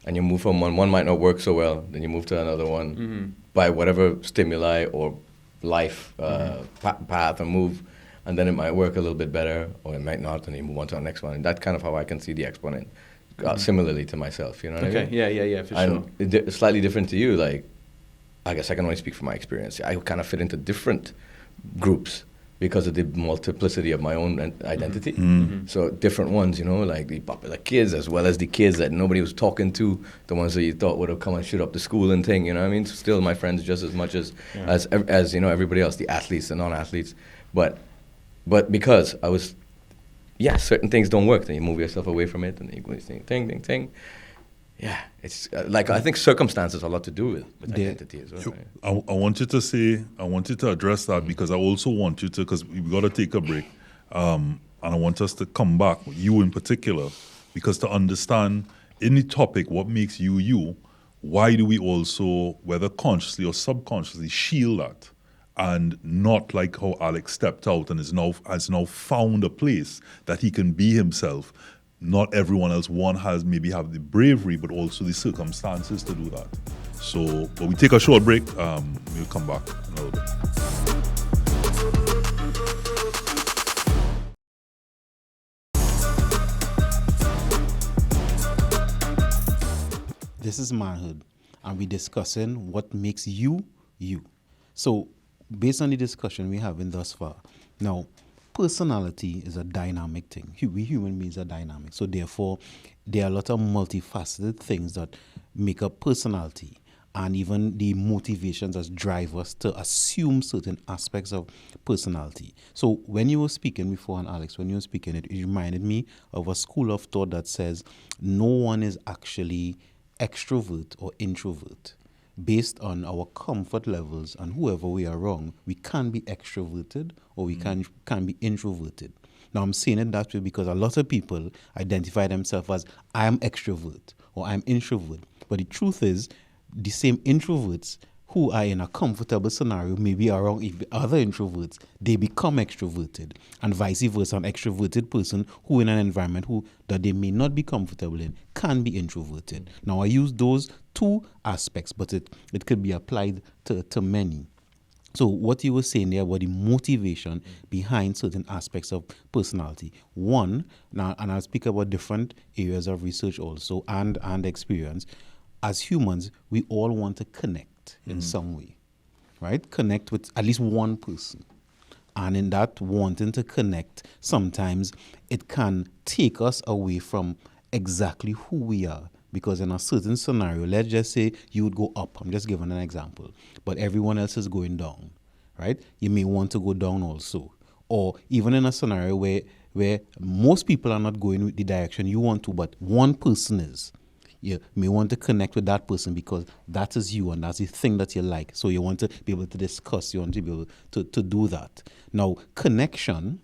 Speaker 5: And you move from one might not work so well, then you move to another one by whatever stimuli or life path and move. And then it might work a little bit better, or it might not, and you move on to the next one. And that's kind of how I can see the exponent, similarly to myself, what I mean?
Speaker 4: Okay, yeah, for sure.
Speaker 5: It's slightly different to you, I guess I can only speak from my experience. I kind of fit into different groups because of the multiplicity of my own identity. So different ones, the popular kids, as well as the kids that nobody was talking to, the ones that you thought would have come and shoot up the school and thing, what I mean? Still my friends just as much as everybody else, the athletes, the non-athletes. But because I was, certain things don't work. Then you move yourself away from it, and then you go ting. Yeah, it's I think circumstances have a lot to do with identity as well. Right?
Speaker 2: I want you to address that because I also want you to, because we've got to take a break, and I want us to come back, you in particular, because to understand in the topic what makes you you, why do we also, whether consciously or subconsciously, shield that? And not like how Alex stepped out and has now found a place that he can be himself. Not everyone else, have the bravery, but also the circumstances to do that. So, but we take a short break. We'll come back in a little bit.
Speaker 3: This is manhood, and we're discussing what makes you, you. So, based on the discussion we're having thus far, now, personality is a dynamic thing. We human beings are dynamic. So therefore, there are a lot of multifaceted things that make up personality, and even the motivations that drive us to assume certain aspects of personality. So when you were speaking before, and Alex, when you were speaking, it reminded me of a school of thought that says no one is actually extrovert or introvert. Based on our comfort levels and whoever we are wrong, we can be extroverted or we can be introverted. Now, I'm saying it that way because a lot of people identify themselves as I am extrovert or I'm introvert. But the truth is, the same introverts who are in a comfortable scenario maybe around other introverts, they become extroverted, and vice versa. An extroverted person who in an environment that they may not be comfortable in can be introverted. Now, I use those two aspects, but it could be applied to many. So what you were saying there about the motivation behind certain aspects of personality. One, now, and I'll speak about different areas of research also and experience. As humans, we all want to connect in some way, right? Connect with at least one person. And in that wanting to connect, sometimes it can take us away from exactly who we are. Because in a certain scenario, let's just say you would go up. I'm just giving an example. But everyone else is going down, right? You may want to go down also. Or even in a scenario where most people are not going with the direction you want to, but one person is. You may want to connect with that person because that is you and that's the thing that you like. So you want to be able to discuss, you want to be able to do that. Now, connection,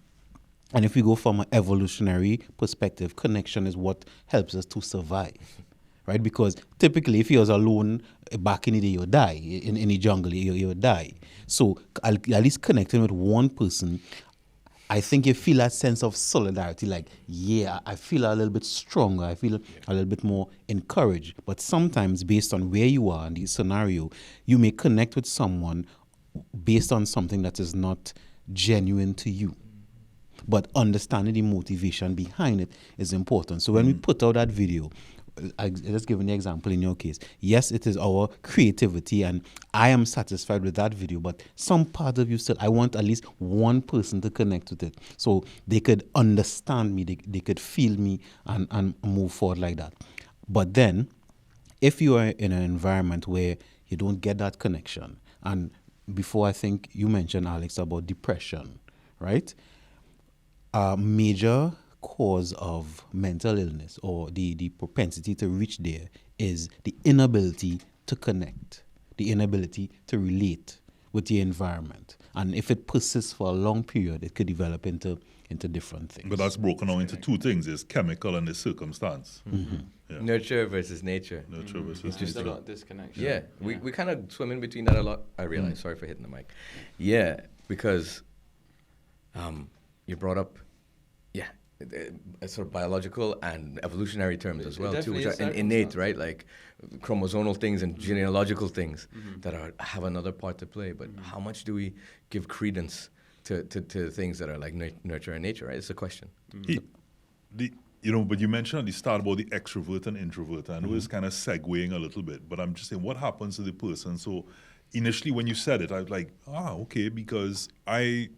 Speaker 3: and if we go from an evolutionary perspective, connection is what helps us to survive, right? Because typically if you was alone back in the day, you'll die. In the jungle, you'll die. So at least connecting with one person, I think you feel that sense of solidarity, like, yeah, I feel a little bit stronger, I feel a little bit more encouraged. But sometimes based on where you are in the scenario, you may connect with someone based on something that is not genuine to you. But understanding the motivation behind it is important. So when we put out that video, let's give an example in your case. Yes, it is our creativity and I am satisfied with that video, but some part of you still, I want at least one person to connect with it so they could understand me, they could feel me and move forward like that. But then, if you are in an environment where you don't get that connection, and before I think you mentioned, Alex, about depression, right? A major cause of mental illness or the propensity to reach there is the inability to connect, the inability to relate with the environment. And if it persists for a long period, it could develop into different things.
Speaker 2: But that's broken down into two things. There's chemical and there's circumstance. Yeah.
Speaker 5: Nurture versus nature.
Speaker 2: Nurture versus
Speaker 4: There's a
Speaker 2: nature.
Speaker 4: lot of disconnection.
Speaker 5: Yeah, we kind of swim in between that a lot. I realize. Sorry for hitting the mic. Yeah, because you brought up, sort of biological and evolutionary terms as well too, which are innate, right? Like chromosomal things and genealogical things that have another part to play. But how much do we give credence to things that are like nurture and nature? Right? It's a question.
Speaker 2: But you mentioned at the start about the extrovert and introvert. I know it's kind of segueing a little bit, but I'm just saying what happens to the person. So initially when you said it, I was like, okay, because I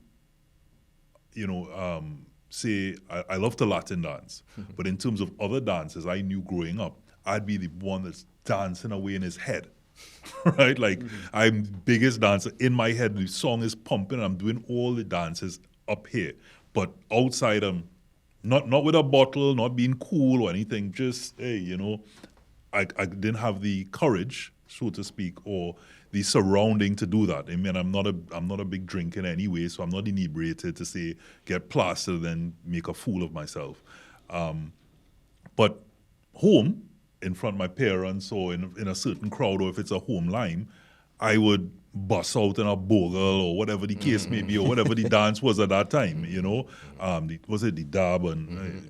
Speaker 2: say I love to Latin dance, but in terms of other dances I knew growing up, I'd be the one that's dancing away in his head, right? Like I'm biggest dancer in my head. The song is pumping. I'm doing all the dances up here, but outside I'm not with a bottle, not being cool or anything. Just I didn't have the courage, so to speak, or the surrounding to do that. I mean, I'm not a big drinker anyway, so I'm not inebriated to say get plastered and make a fool of myself. But home, in front of my parents or in a certain crowd, or if it's a home line, I would bust out in a bogle or whatever the case may be, or whatever the dance was at that time. Was it the dab and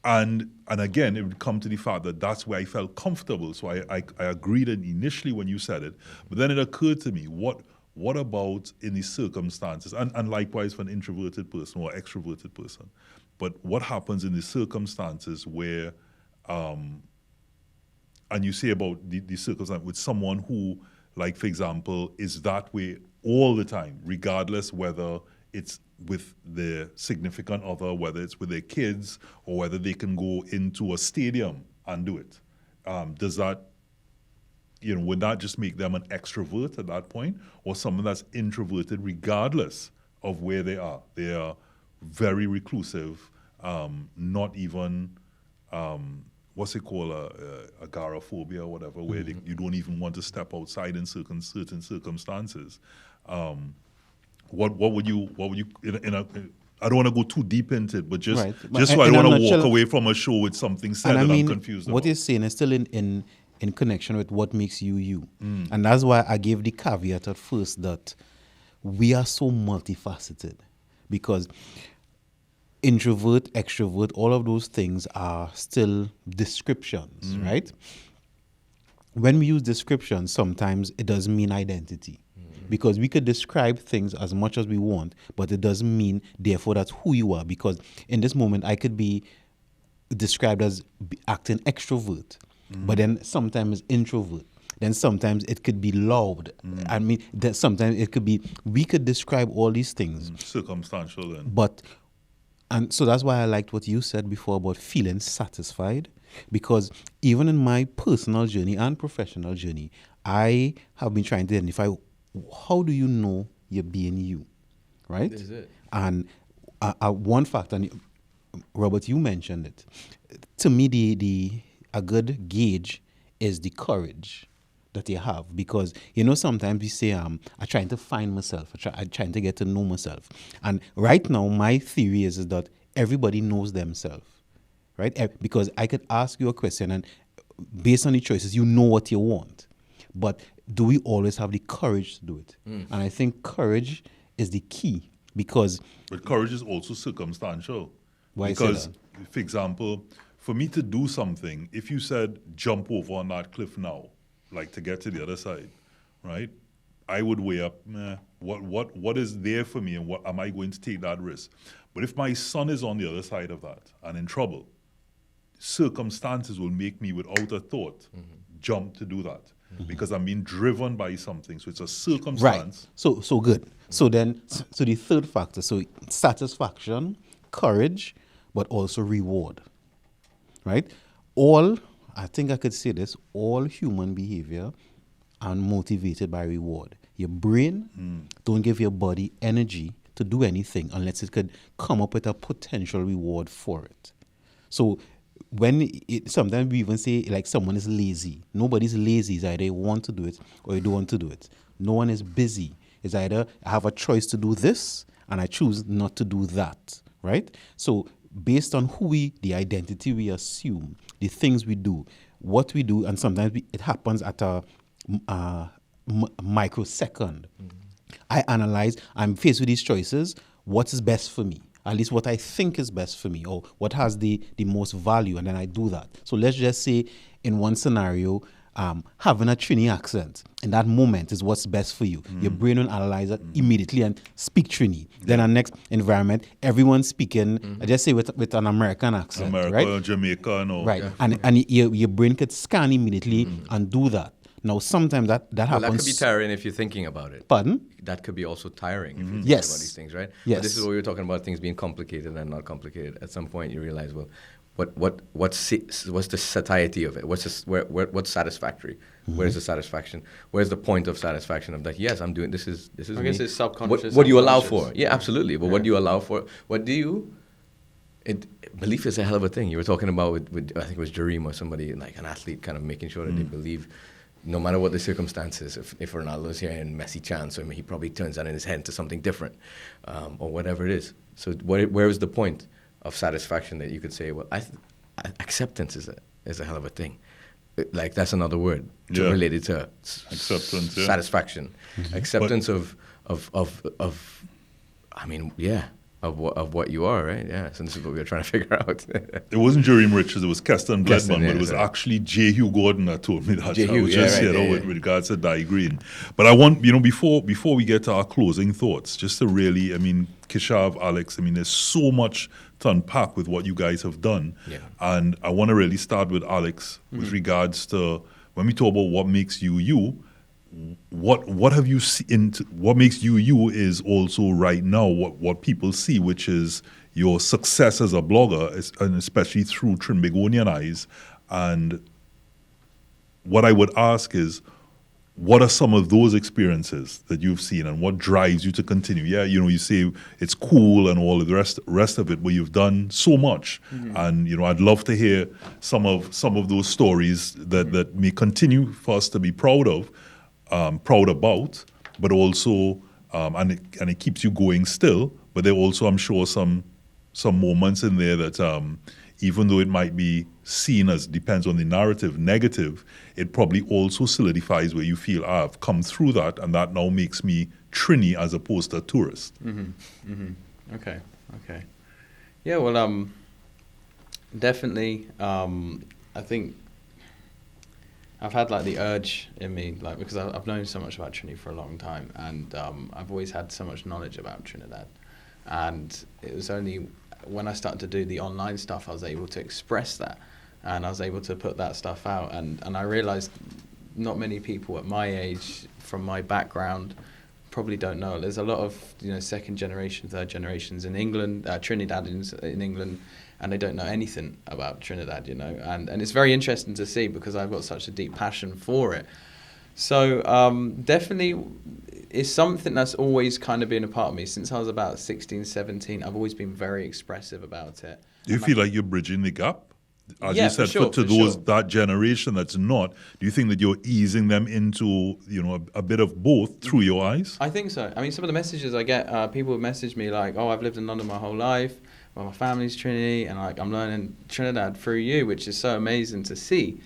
Speaker 2: And again, it would come to the fact that that's where I felt comfortable. So I agreed initially when you said it, but then it occurred to me, what about in the circumstances, and likewise for an introverted person or extroverted person, but what happens in the circumstances where, and you say about the circumstance with someone who, like for example, is that way all the time, regardless whether it's with their significant other, whether it's with their kids, or whether they can go into a stadium and do it. Does that, would that just make them an extrovert at that point, or someone that's introverted regardless of where they are? They are very reclusive, not even, what's it called, agoraphobia or whatever, where you don't even want to step outside in certain circumstances. What would you I don't want to go too deep into it, but just so I don't want to walk away from a show with something said that I'm confused about.
Speaker 3: What you're saying is still in connection with what makes you you. And that's why I gave the caveat at first that we are so multifaceted, because introvert, extrovert, all of those things are still descriptions, right? When we use descriptions, sometimes it doesn't mean identity. Because we could describe things as much as we want, but it doesn't mean, therefore, that's who you are. Because in this moment, I could be described as acting extrovert, but then sometimes introvert. Then sometimes it could be loud. I mean, that sometimes it could be, we could describe all these things.
Speaker 2: Circumstantial then.
Speaker 3: And so that's why I liked what you said before about feeling satisfied. Because even in my personal journey and professional journey, I have been trying to identify, how do you know you're being you, right?
Speaker 4: This is it.
Speaker 3: And one factor, and Robert, you mentioned it. To me, a good gauge is the courage that you have, because sometimes we say I'm trying to find myself, I'm trying to get to know myself, and right now my theory is that everybody knows themselves, right? Because I could ask you a question, and based on the choices, you know what you want, but do we always have the courage to do it? And I think courage is the key, because...
Speaker 2: But courage is also circumstantial.
Speaker 3: Why
Speaker 2: because,
Speaker 3: say that?
Speaker 2: For example, for me to do something, if you said, jump over on that cliff now, like to get to the other side, right? I would weigh up, what is there for me, and what am I going to take that risk? But if my son is on the other side of that and in trouble, circumstances will make me, without a thought, jump to do that. Because I'm being driven by something. So it's a circumstance.
Speaker 3: Right. So good. So the third factor, so satisfaction, courage, but also reward. Right? I think I could say this, all human behavior are motivated by reward. Your brain don't give your body energy to do anything unless it could come up with a potential reward for it. So sometimes we even say like someone is lazy. Nobody's lazy. It's either they want to do it or you don't want to do it. No one is busy. It's either I have a choice to do this and I choose not to do that, right? So based on the identity we assume, the things we do, what we do, and sometimes it happens at a microsecond. I analyze, I'm faced with these choices, what is best for me? At least what I think is best for me, or what has the most value, and then I do that. So let's just say in one scenario, having a Trini accent in that moment is what's best for you. Your brain will analyze it immediately and speak Trini. Then our next environment, everyone's speaking, I just say with an American accent, right?
Speaker 2: Or Jamaica, no.
Speaker 3: Right, and your brain could scan immediately and do that. Now, sometimes that happens.
Speaker 5: That could be tiring if you're thinking about it.
Speaker 3: Pardon?
Speaker 5: That could be also tiring if you're thinking
Speaker 3: Yes.
Speaker 5: about these things, right?
Speaker 3: Yes.
Speaker 5: But this is what we were talking about, things being complicated and not complicated. At some point, you realize, well, what's the satiety of it? What's satisfactory? Where's the satisfaction? Where's the point of satisfaction of that? Yes, I'm doing this. Is
Speaker 4: I guess
Speaker 5: me.
Speaker 4: it's subconscious.
Speaker 5: What do you allow for? Yeah, absolutely. But what do you allow for? What do you? Belief is a hell of a thing. You were talking about with I think it was Jareem or somebody, like an athlete, kind of making sure that they believe. No matter what the circumstances, if Ronaldo's here in Messi chance, he probably turns that in his head to something different, or whatever it is. So where is the point of satisfaction that you could say, well, acceptance is a hell of a thing. Like that's another word related to
Speaker 2: acceptance,
Speaker 5: satisfaction, acceptance of what you are, right? Yeah. So this is what we were trying to figure out.
Speaker 2: It wasn't Jareem Richards, it was Keston Bledman,
Speaker 5: yeah,
Speaker 2: but it was
Speaker 5: sorry.
Speaker 2: actually J. Hugh Gordon that told me that.
Speaker 5: J.
Speaker 2: I
Speaker 5: Hugh,
Speaker 2: was just with regards to Di Green. But I want, before we get to our closing thoughts, just to really, Keshav, Alex, there's so much to unpack with what you guys have done.
Speaker 5: Yeah.
Speaker 2: And I want to really start with Alex with regards to, when we talk about what makes you you, what have you seen? What makes you you is also right now what people see, which is your success as a blogger, and especially through Trinbagonian eyes. And what I would ask is, what are some of those experiences that you've seen, and what drives you to continue? Yeah, you say it's cool and all of the rest of it, but you've done so much, and I'd love to hear some of those stories that may continue for us to be proud of, proud about, but also and it keeps you going still. But there are also, I'm sure, some moments in there that even though it might be seen as, depends on the narrative, negative, it probably also solidifies where you feel, I've come through that, and that now makes me Trini as opposed to a tourist.
Speaker 4: Okay. Yeah, well, definitely, I think I've had like the urge in me, like, because I've known so much about Trini for a long time, and I've always had so much knowledge about Trinidad. And it was only when I started to do the online stuff, I was able to express that, and I was able to put that stuff out. And I realized not many people at my age, from my background, probably don't know. There's a lot of second generation, third generations in England, Trinidadians in England, and they don't know anything about Trinidad, and it's very interesting to see, because I've got such a deep passion for it. So definitely it's something that's always kind of been a part of me since I was about 16, 17. I've always been very expressive about it.
Speaker 2: Do you feel like you're bridging the gap? As
Speaker 4: Yeah,
Speaker 2: you said,
Speaker 4: for sure,
Speaker 2: to
Speaker 4: for
Speaker 2: those
Speaker 4: sure.
Speaker 2: that generation that's not, do you think that you're easing them into a bit of both through your eyes?
Speaker 4: I think so. I mean, some of the messages I get, people message me like, "Oh, I've lived in London my whole life. Well, my family's Trinity, and like I'm learning Trinidad through you," which is so amazing to see.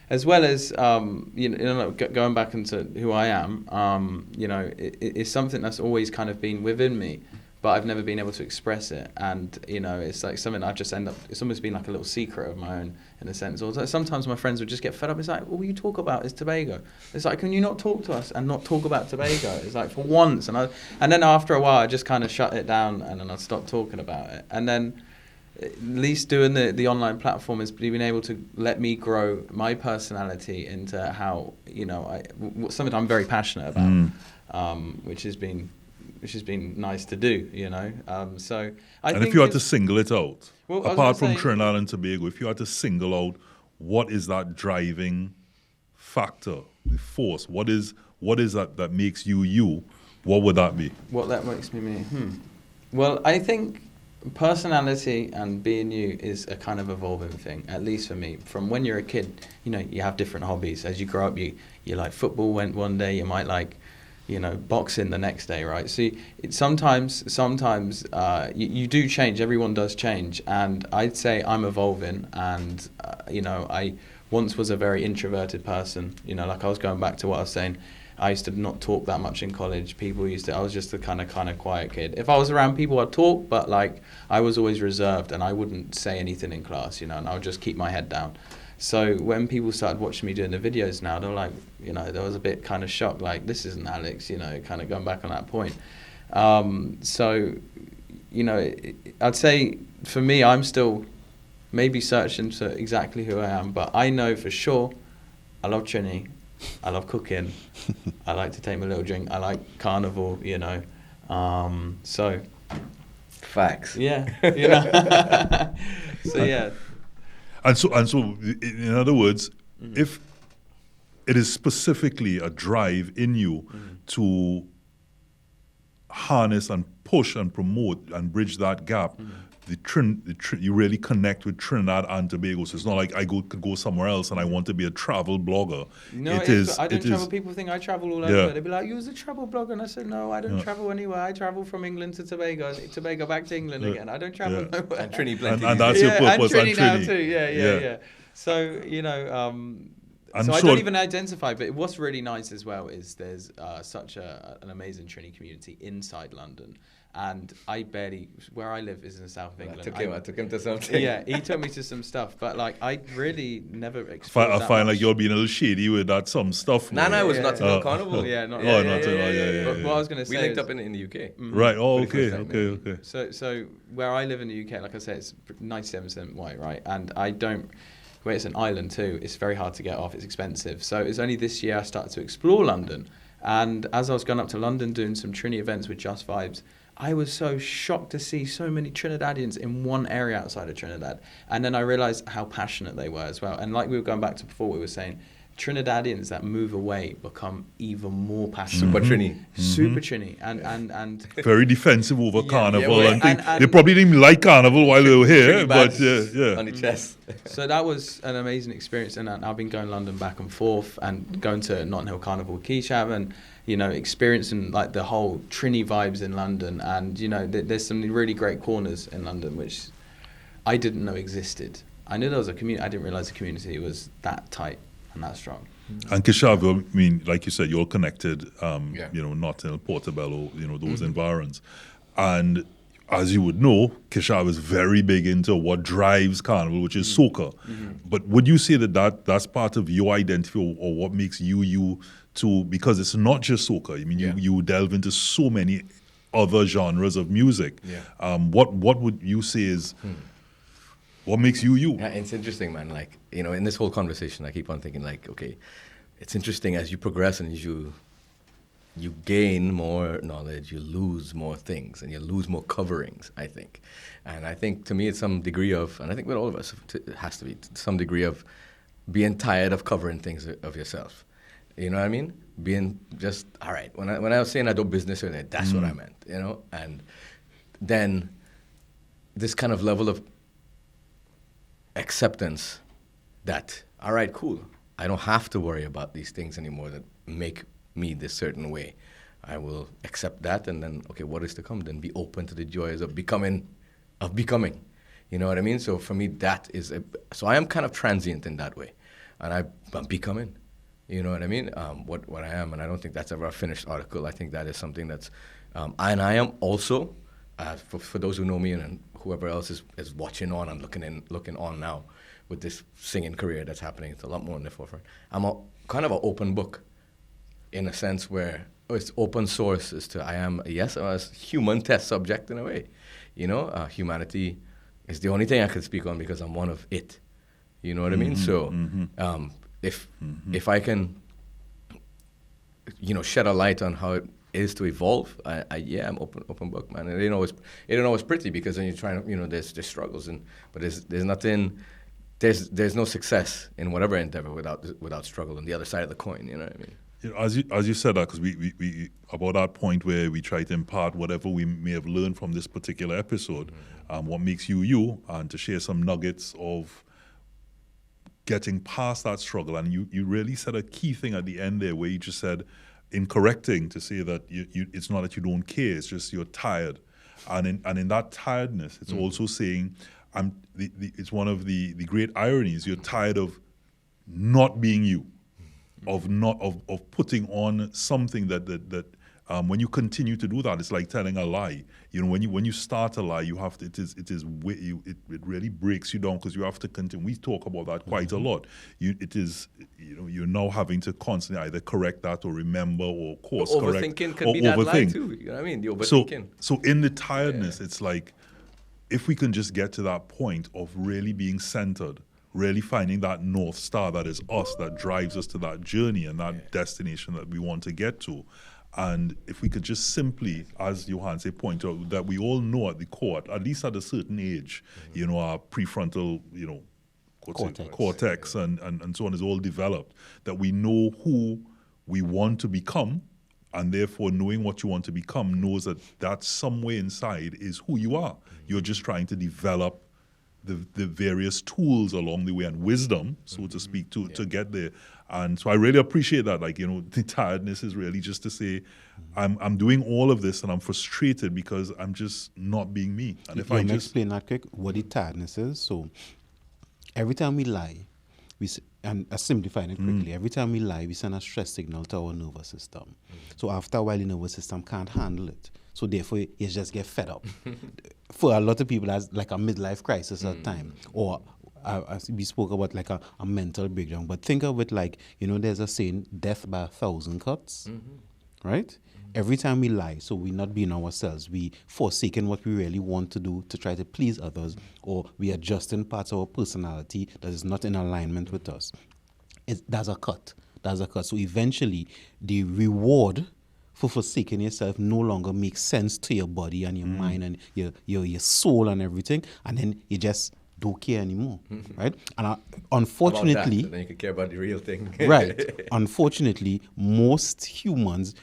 Speaker 4: As well as going back into who I am, it's something that's always kind of been within me, but I've never been able to express it. And it's like something I've just it's almost been like a little secret of my own, in a sense. Or sometimes my friends would just get fed up. It's like, all you talk about is Tobago. It's like, can you not talk to us and not talk about Tobago? It's like, for once. And then after a while, I just kind of shut it down, and then I stopped talking about it. And then at least doing the online platform has been able to let me grow my personality into how something I'm very passionate about, which has been nice to do. So I
Speaker 2: And
Speaker 4: think
Speaker 2: if you had to single it out,
Speaker 4: Well, I was
Speaker 2: apart from
Speaker 4: gonna say-
Speaker 2: Trinidad and Tobago, if you had to single out, what is that driving factor, the force? What is that makes you you? What would that be?
Speaker 4: What that makes me. Well, I think personality and being you is a kind of evolving thing, at least for me. From when you're a kid, you have different hobbies. As you grow up, you like football one day, you might like, boxing the next day, right? So sometimes you do change. Everyone does change, and I'd say I'm evolving. And I once was a very introverted person. Like I was going back to what I was saying. I used to not talk that much in college. I was just a kind of quiet kid. If I was around people, I'd talk, but like I was always reserved, and I wouldn't say anything in class, and I would just keep my head down. So when people started watching me doing the videos now, they're like, there was a bit kind of shocked, like, this isn't Alex, kind of going back on that point. So, I'd say for me, I'm still maybe searching for exactly who I am, but I know for sure I love Trini. I love cooking. I like to take my little drink. I like carnival, So,
Speaker 5: Facts.
Speaker 4: yeah, So yeah.
Speaker 2: And so, in other words, if it is specifically a drive in you to harness and push and promote and bridge that gap, you really connect with Trinidad and Tobago. So it's not like I could go somewhere else and I want to be a travel blogger.
Speaker 4: No, I don't travel. People think I travel all over.
Speaker 2: Yeah.
Speaker 4: They'd be like, "You was a travel blogger," and I said, "No, I don't travel anywhere. I travel from England to Tobago back to England again. I don't travel nowhere."
Speaker 5: And Trini plenty.
Speaker 2: And that's your purpose.
Speaker 4: And Trini now
Speaker 2: Trini.
Speaker 4: too. Yeah. So
Speaker 2: I'm
Speaker 4: so I
Speaker 2: sure-
Speaker 4: don't even identify. But what's really nice as well is there's such an amazing Trini community inside London. And where I live is in the south of England.
Speaker 5: I took him to something.
Speaker 4: Yeah, he took me to some stuff, but like I really never explored
Speaker 2: I
Speaker 4: that
Speaker 2: find
Speaker 4: much.
Speaker 2: like you're being a little shady with that some stuff.
Speaker 5: Nana was not to
Speaker 2: Yeah.
Speaker 5: no carnival.
Speaker 4: Yeah, not
Speaker 2: Oh,
Speaker 4: yeah,
Speaker 2: not to-
Speaker 4: yeah,
Speaker 2: oh, yeah.
Speaker 4: But what I was going to say
Speaker 5: We linked
Speaker 4: is-
Speaker 5: up in the UK.
Speaker 2: Right. Oh,
Speaker 5: For the
Speaker 2: okay.
Speaker 5: first time,
Speaker 2: Okay.
Speaker 4: So where I live in the UK, like I said, it's 97% white, right? And I don't where it's an island too, it's very hard to get off, it's expensive. So it's only this year I started to explore London. And as I was going up to London doing some Trini events with Just Vibes, I was so shocked to see so many Trinidadians in one area outside of Trinidad. And then I realized how passionate they were as well. And like we were going back to before, we were saying, Trinidadians that move away become even more passionate.
Speaker 5: Super Trini.
Speaker 4: Super Trini. And
Speaker 2: Very defensive over Carnival.
Speaker 5: yeah,
Speaker 2: and they probably didn't even like Carnival while they were here.
Speaker 5: Trini
Speaker 2: But
Speaker 5: badge on the chest.
Speaker 4: so that was an amazing experience. And I've been going London back and forth and going to Notting Hill Carnival with Keshav and, you know, experiencing like the whole Trini vibes in London. And, you know, there's some really great corners in London which I didn't know existed. I knew there was a community. I didn't realize the community was that tight and that strong.
Speaker 2: And Keshav, I mean, like you said, you're connected,
Speaker 5: Yeah.
Speaker 2: you know, Notting Hill, Portobello, you know, those environs. And as you would know, Keshav is very big into what drives Carnival, which is soca. But would you say that that's part of your identity or what makes you too? Because it's not just soca. I mean, you delve into so many other genres of music.
Speaker 5: Yeah.
Speaker 2: What would you say is what makes you?
Speaker 5: Yeah, it's interesting, man. Like, you know, in this whole conversation, I keep on thinking, like, okay, it's interesting as you progress and as you gain more knowledge, you lose more things and you lose more coverings, I think. And I think, to me, it's some degree of, and I think with all of us, it has to be some degree of being tired of covering things of yourself. You know what I mean? Being just, all right, when I was saying I do business, that's what I meant, you know? And then this kind of level of acceptance that, all right, cool, I don't have to worry about these things anymore that make me this certain way. I will accept that, and then, okay, what is to come? Then be open to the joys of becoming. You know what I mean? So for me, that is so I am kind of transient in that way, and I'm becoming. You know what I mean? What I am, and I don't think that's ever a finished article. I think that is something that's, and I am also, for those who know me and whoever else is watching on and looking on now with this singing career that's happening. It's a lot more in the forefront. I'm kind of an open book in a sense where it's open source as to I am, yes, a human test subject in a way. You know, humanity is the only thing I can speak on because I'm one of it. You know what I mean? So if I can, you know, shed a light on how it is to evolve, I'm open book, man. It ain't always pretty because then you're trying to, you know, there's struggles but there's nothing, there's no success in whatever endeavor without struggle on the other side of the coin. You know what I mean?
Speaker 2: You know, as you said that, because we about that point where we try to impart whatever we may have learned from this particular episode, what makes you, and to share some nuggets of getting past that struggle. And you really said a key thing at the end there, where you just said, in correcting, to say that it's not that you don't care, it's just you're tired, and in that tiredness, it's also saying, it's one of the great ironies. You're tired of not being you. Of putting on something that when you continue to do that, it's like telling a lie. You know, when you start a lie, you have to. It really breaks you down because you have to continue. We talk about that quite a lot. You're now having to constantly either correct that or remember or course correct.
Speaker 5: Overthinking can be that lie too. You know what I mean? The overthinking.
Speaker 2: So in the tiredness, it's like if we can just get to that point of really being centered. Really finding that North Star that is us, that drives us to that journey and that destination that we want to get to. And if we could just simply, as Johan said, point out that we all know at the core, at least at a certain age, you know, our prefrontal, you know, cortex and so on is all developed, that we know who we want to become, and therefore knowing what you want to become knows that somewhere inside is who you are. You're just trying to develop the various tools along the way and wisdom, so to speak, to get there. And so I really appreciate that. Like, you know, the tiredness is really just to say, I'm doing all of this and I'm frustrated because I'm just not being me. And if I just
Speaker 3: explain that quick, what the tiredness is. So every time we lie, and simplifying it quickly, every time we lie, we send a stress signal to our nervous system. So after a while, the nervous system can't handle it. So therefore, you just get fed up. For a lot of people, that's like a midlife crisis at time. Or as we spoke about like a mental breakdown. But think of it like, you know, there's a saying, death by 1,000 cuts. right? Every time we lie, so we're not being ourselves. We forsaking what we really want to do to try to please others, or we adjusting parts of our personality that is not in alignment with us. That's a cut. That's a cut. So eventually, the reward for forsaking yourself no longer makes sense to your body and your mind and your soul and everything, and then you just don't care anymore, right? And unfortunately,
Speaker 5: so then you could care about the real thing.
Speaker 3: right? Unfortunately, most humans,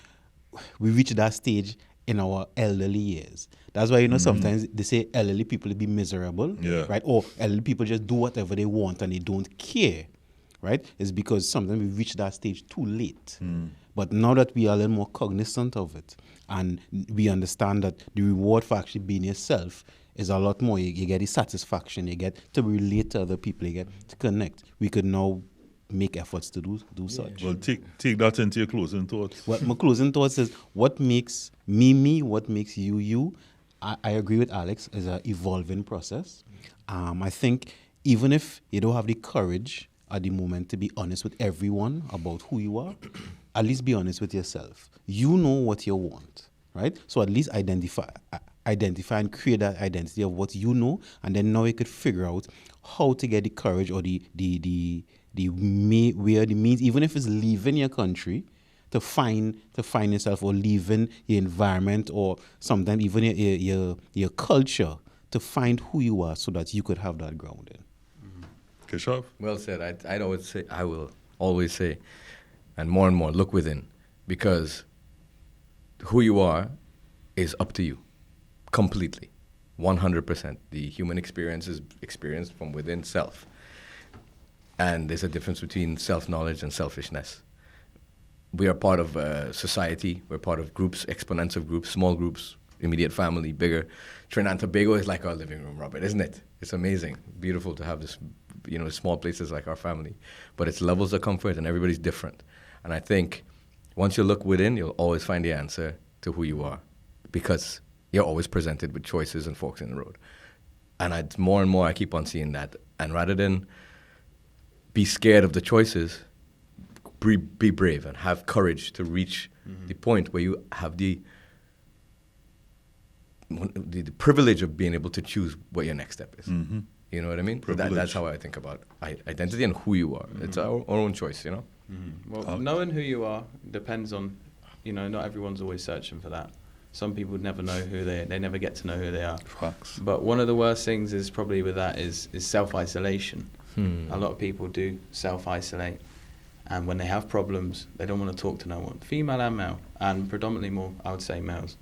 Speaker 3: we reach that stage in our elderly years. That's why, sometimes they say elderly people be miserable, right? Or elderly people just do whatever they want and they don't care, right? It's because sometimes we reach that stage too late. But now that we are a little more cognizant of it and we understand that the reward for actually being yourself is a lot more. You get the satisfaction, you get to relate to other people, you get to connect. We could now make efforts to do such.
Speaker 2: Well, take that into your closing thoughts.
Speaker 3: Well, my closing thoughts is what makes me, what makes you. I agree with Alex, is an evolving process. I think even if you don't have the courage at the moment to be honest with everyone about who you are, at least be honest with yourself. You know what you want, right? So at least identify and create that identity of what you know, and then now you could figure out how to get the courage or the means, even if it's leaving your country, to find yourself, or leaving your environment, or sometimes even your culture, to find who you are so that you could have that grounding.
Speaker 2: Keshav?
Speaker 5: Well said. I will always say, and more, look within, because who you are is up to you, completely, 100%. The human experience is experienced from within self. And there's a difference between self-knowledge and selfishness. We are part of a society. We're part of groups, exponents of groups, small groups, immediate family, bigger. Trinidad and Tobago is like our living room, Robert, isn't it? It's amazing. Beautiful to have this, small places like our family. But it's levels of comfort, and everybody's different. And I think once you look within, you'll always find the answer to who you are, because you're always presented with choices and forks in the road. And more and more, I keep on seeing that. And rather than be scared of the choices, be brave and have courage to reach the point where you have the privilege of being able to choose what your next step is. You know what I mean? That's how I think about identity and who you are. It's our own choice,
Speaker 4: Well, knowing who you are depends on, not everyone's always searching for that. Some people never know they never get to know who they are.
Speaker 2: Facts.
Speaker 4: But one of the worst things is probably with that is self-isolation. A lot of people do self-isolate, and when they have problems, they don't want to talk to no one, female and male, and predominantly more, I would say, males.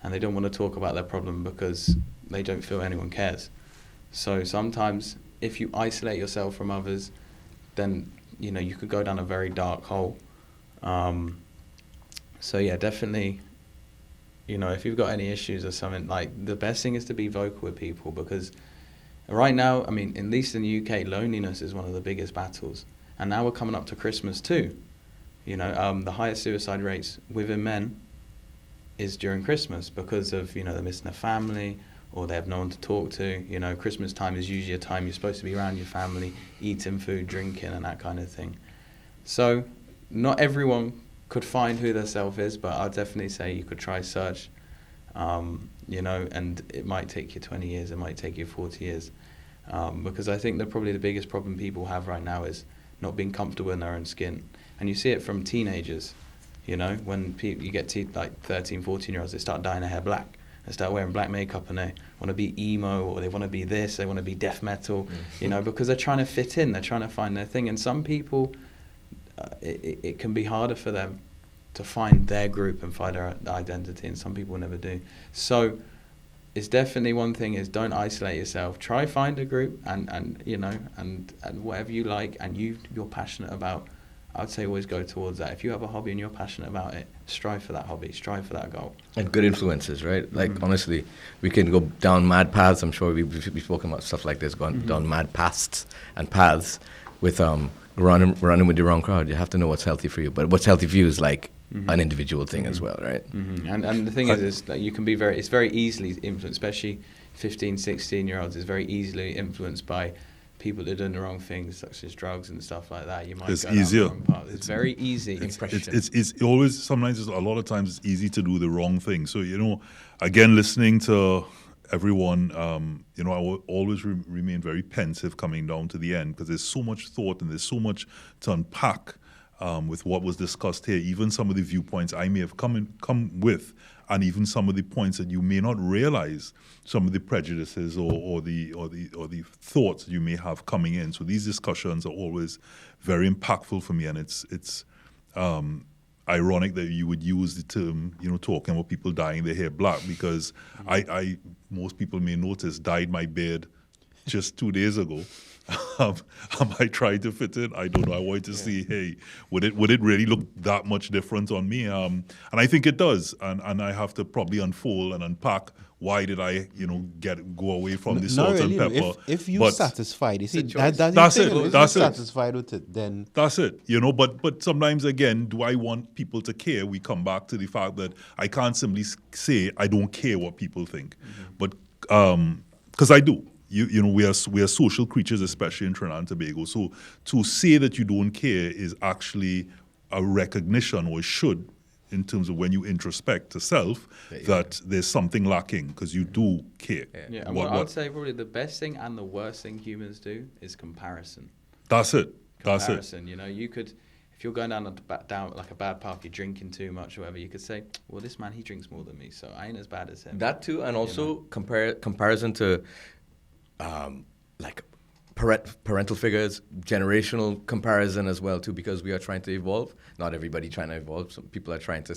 Speaker 4: And they don't want to talk about their problem because they don't feel anyone cares. So sometimes if you isolate yourself from others, then, you could go down a very dark hole. So yeah, definitely, if you've got any issues or something, like, the best thing is to be vocal with people, because right now, at least in the UK, loneliness is one of the biggest battles. And now we're coming up to Christmas too. The highest suicide rates within men is during Christmas because of, they're missing their family, or they have no one to talk to. Christmas time is usually a time you're supposed to be around your family, eating food, drinking, and that kind of thing. So not everyone could find who their self is, but I'd definitely say you could try search, and it might take you 20 years, it might take you 40 years, because I think that probably the biggest problem people have right now is not being comfortable in their own skin. And you see it from teenagers, when you get to like 13, 14-year-olds, they start dyeing their hair black. They start wearing black makeup, and they want to be emo, or they want to be this, they want to be death metal, because they're trying to fit in, they're trying to find their thing. And some people, it can be harder for them to find their group and find their identity, and some people never do. So it's definitely one thing is don't isolate yourself. Try find a group and whatever you like and you're passionate about, I'd say always go towards that. If you have a hobby and you're passionate about it, strive for that hobby, strive for that goal.
Speaker 5: And good influences, right? Like, honestly, we can go down mad paths. I'm sure we've spoken about stuff like this, gone down mad paths with running with the wrong crowd. You have to know what's healthy for you. But what's healthy for you is like an individual thing as well, right?
Speaker 4: And the thing is that you can be it's very easily influenced, especially 15, 16-year-olds is very easily influenced by people that are doing the wrong things, such as drugs and stuff like that, you might
Speaker 2: It's
Speaker 4: go down the
Speaker 2: easier.
Speaker 4: wrong path. It's very easy.
Speaker 2: It's always, sometimes a lot of times it's easy to do the wrong thing. So, again, listening to everyone, I will always remain very pensive coming down to the end, because there's so much thought and there's so much to unpack with what was discussed here. Even some of the viewpoints I may have come with, and even some of the points that you may not realize, some of the prejudices or the thoughts you may have coming in. So these discussions are always very impactful for me, and it's ironic that you would use the term, talking about people dyeing their hair black, because I most people may notice, dyed my beard just 2 days ago. I tried to fit in. I don't know. I wanted to see, hey, would it really look that much different on me? And I think it does. And I have to probably unfold and unpack, why did I, go away from the salt and pepper?
Speaker 3: If you're satisfied, you see,
Speaker 4: choice.
Speaker 3: that's it. If
Speaker 2: That's
Speaker 3: you're
Speaker 2: it.
Speaker 3: satisfied with it, then
Speaker 2: That's it, but sometimes, again, do I want people to care? We come back to the fact that I can't simply say I don't care what people think, but because I do. We are social creatures, especially in Trinidad and Tobago. So to say that you don't care is actually a recognition, or should, in terms of when you introspect to self, that there's something lacking, because you do care.
Speaker 4: Yeah, and what I would say probably the best thing and the worst thing humans do is comparison.
Speaker 2: That's it.
Speaker 4: Comparison. You could, if you're going down like a bad path, you're drinking too much or whatever, you could say, well, this man, he drinks more than me, so I ain't as bad as him.
Speaker 5: That too, and also comparison to like parental figures, generational comparison as well too, because we are trying to evolve. Not everybody trying to evolve. Some people are trying to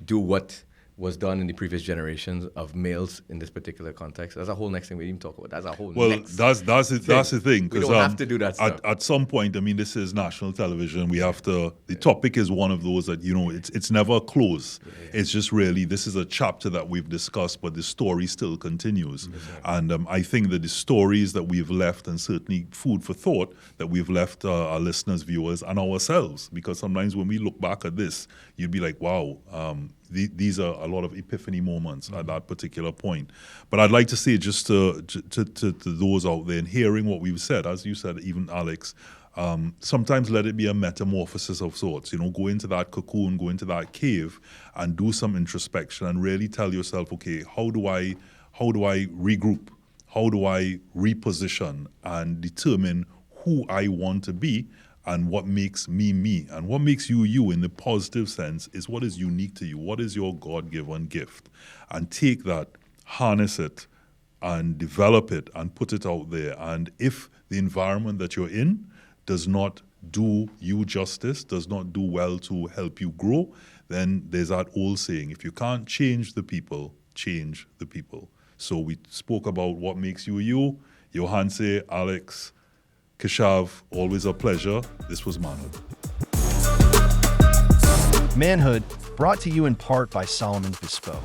Speaker 5: do what was done in the previous generations of males in this particular context. That's a whole next thing we didn't talk about. That's a whole next
Speaker 2: that's the thing.
Speaker 5: We don't have to do that stuff.
Speaker 2: At some point, this is national television. We have to. The topic is one of those that it's never closed. It's just really, this is a chapter that we've discussed, but the story still continues. And I think that the stories that we've left, and certainly food for thought that we've left our listeners, viewers, and ourselves, because sometimes when we look back at this, you'd be like, wow. These are a lot of epiphany moments at that particular point. But I'd like to say, just to those out there, and hearing what we've said, as you said, even Alex, sometimes let it be a metamorphosis of sorts. Go into that cocoon, go into that cave, and do some introspection, and really tell yourself, okay, how do I regroup? How do I reposition and determine who I want to be? And what makes me, me. And what makes you, you in the positive sense is what is unique to you. What is your God-given gift? And take that, harness it, and develop it, and put it out there. And if the environment that you're in does not do you justice, does not do well to help you grow, then there's that old saying, if you can't change the people, change the people. So we spoke about what makes you, you. Johanse, Alex, Keshav, always a pleasure. This was Manhood.
Speaker 1: Manhood, brought to you in part by Solomon's Bespoke.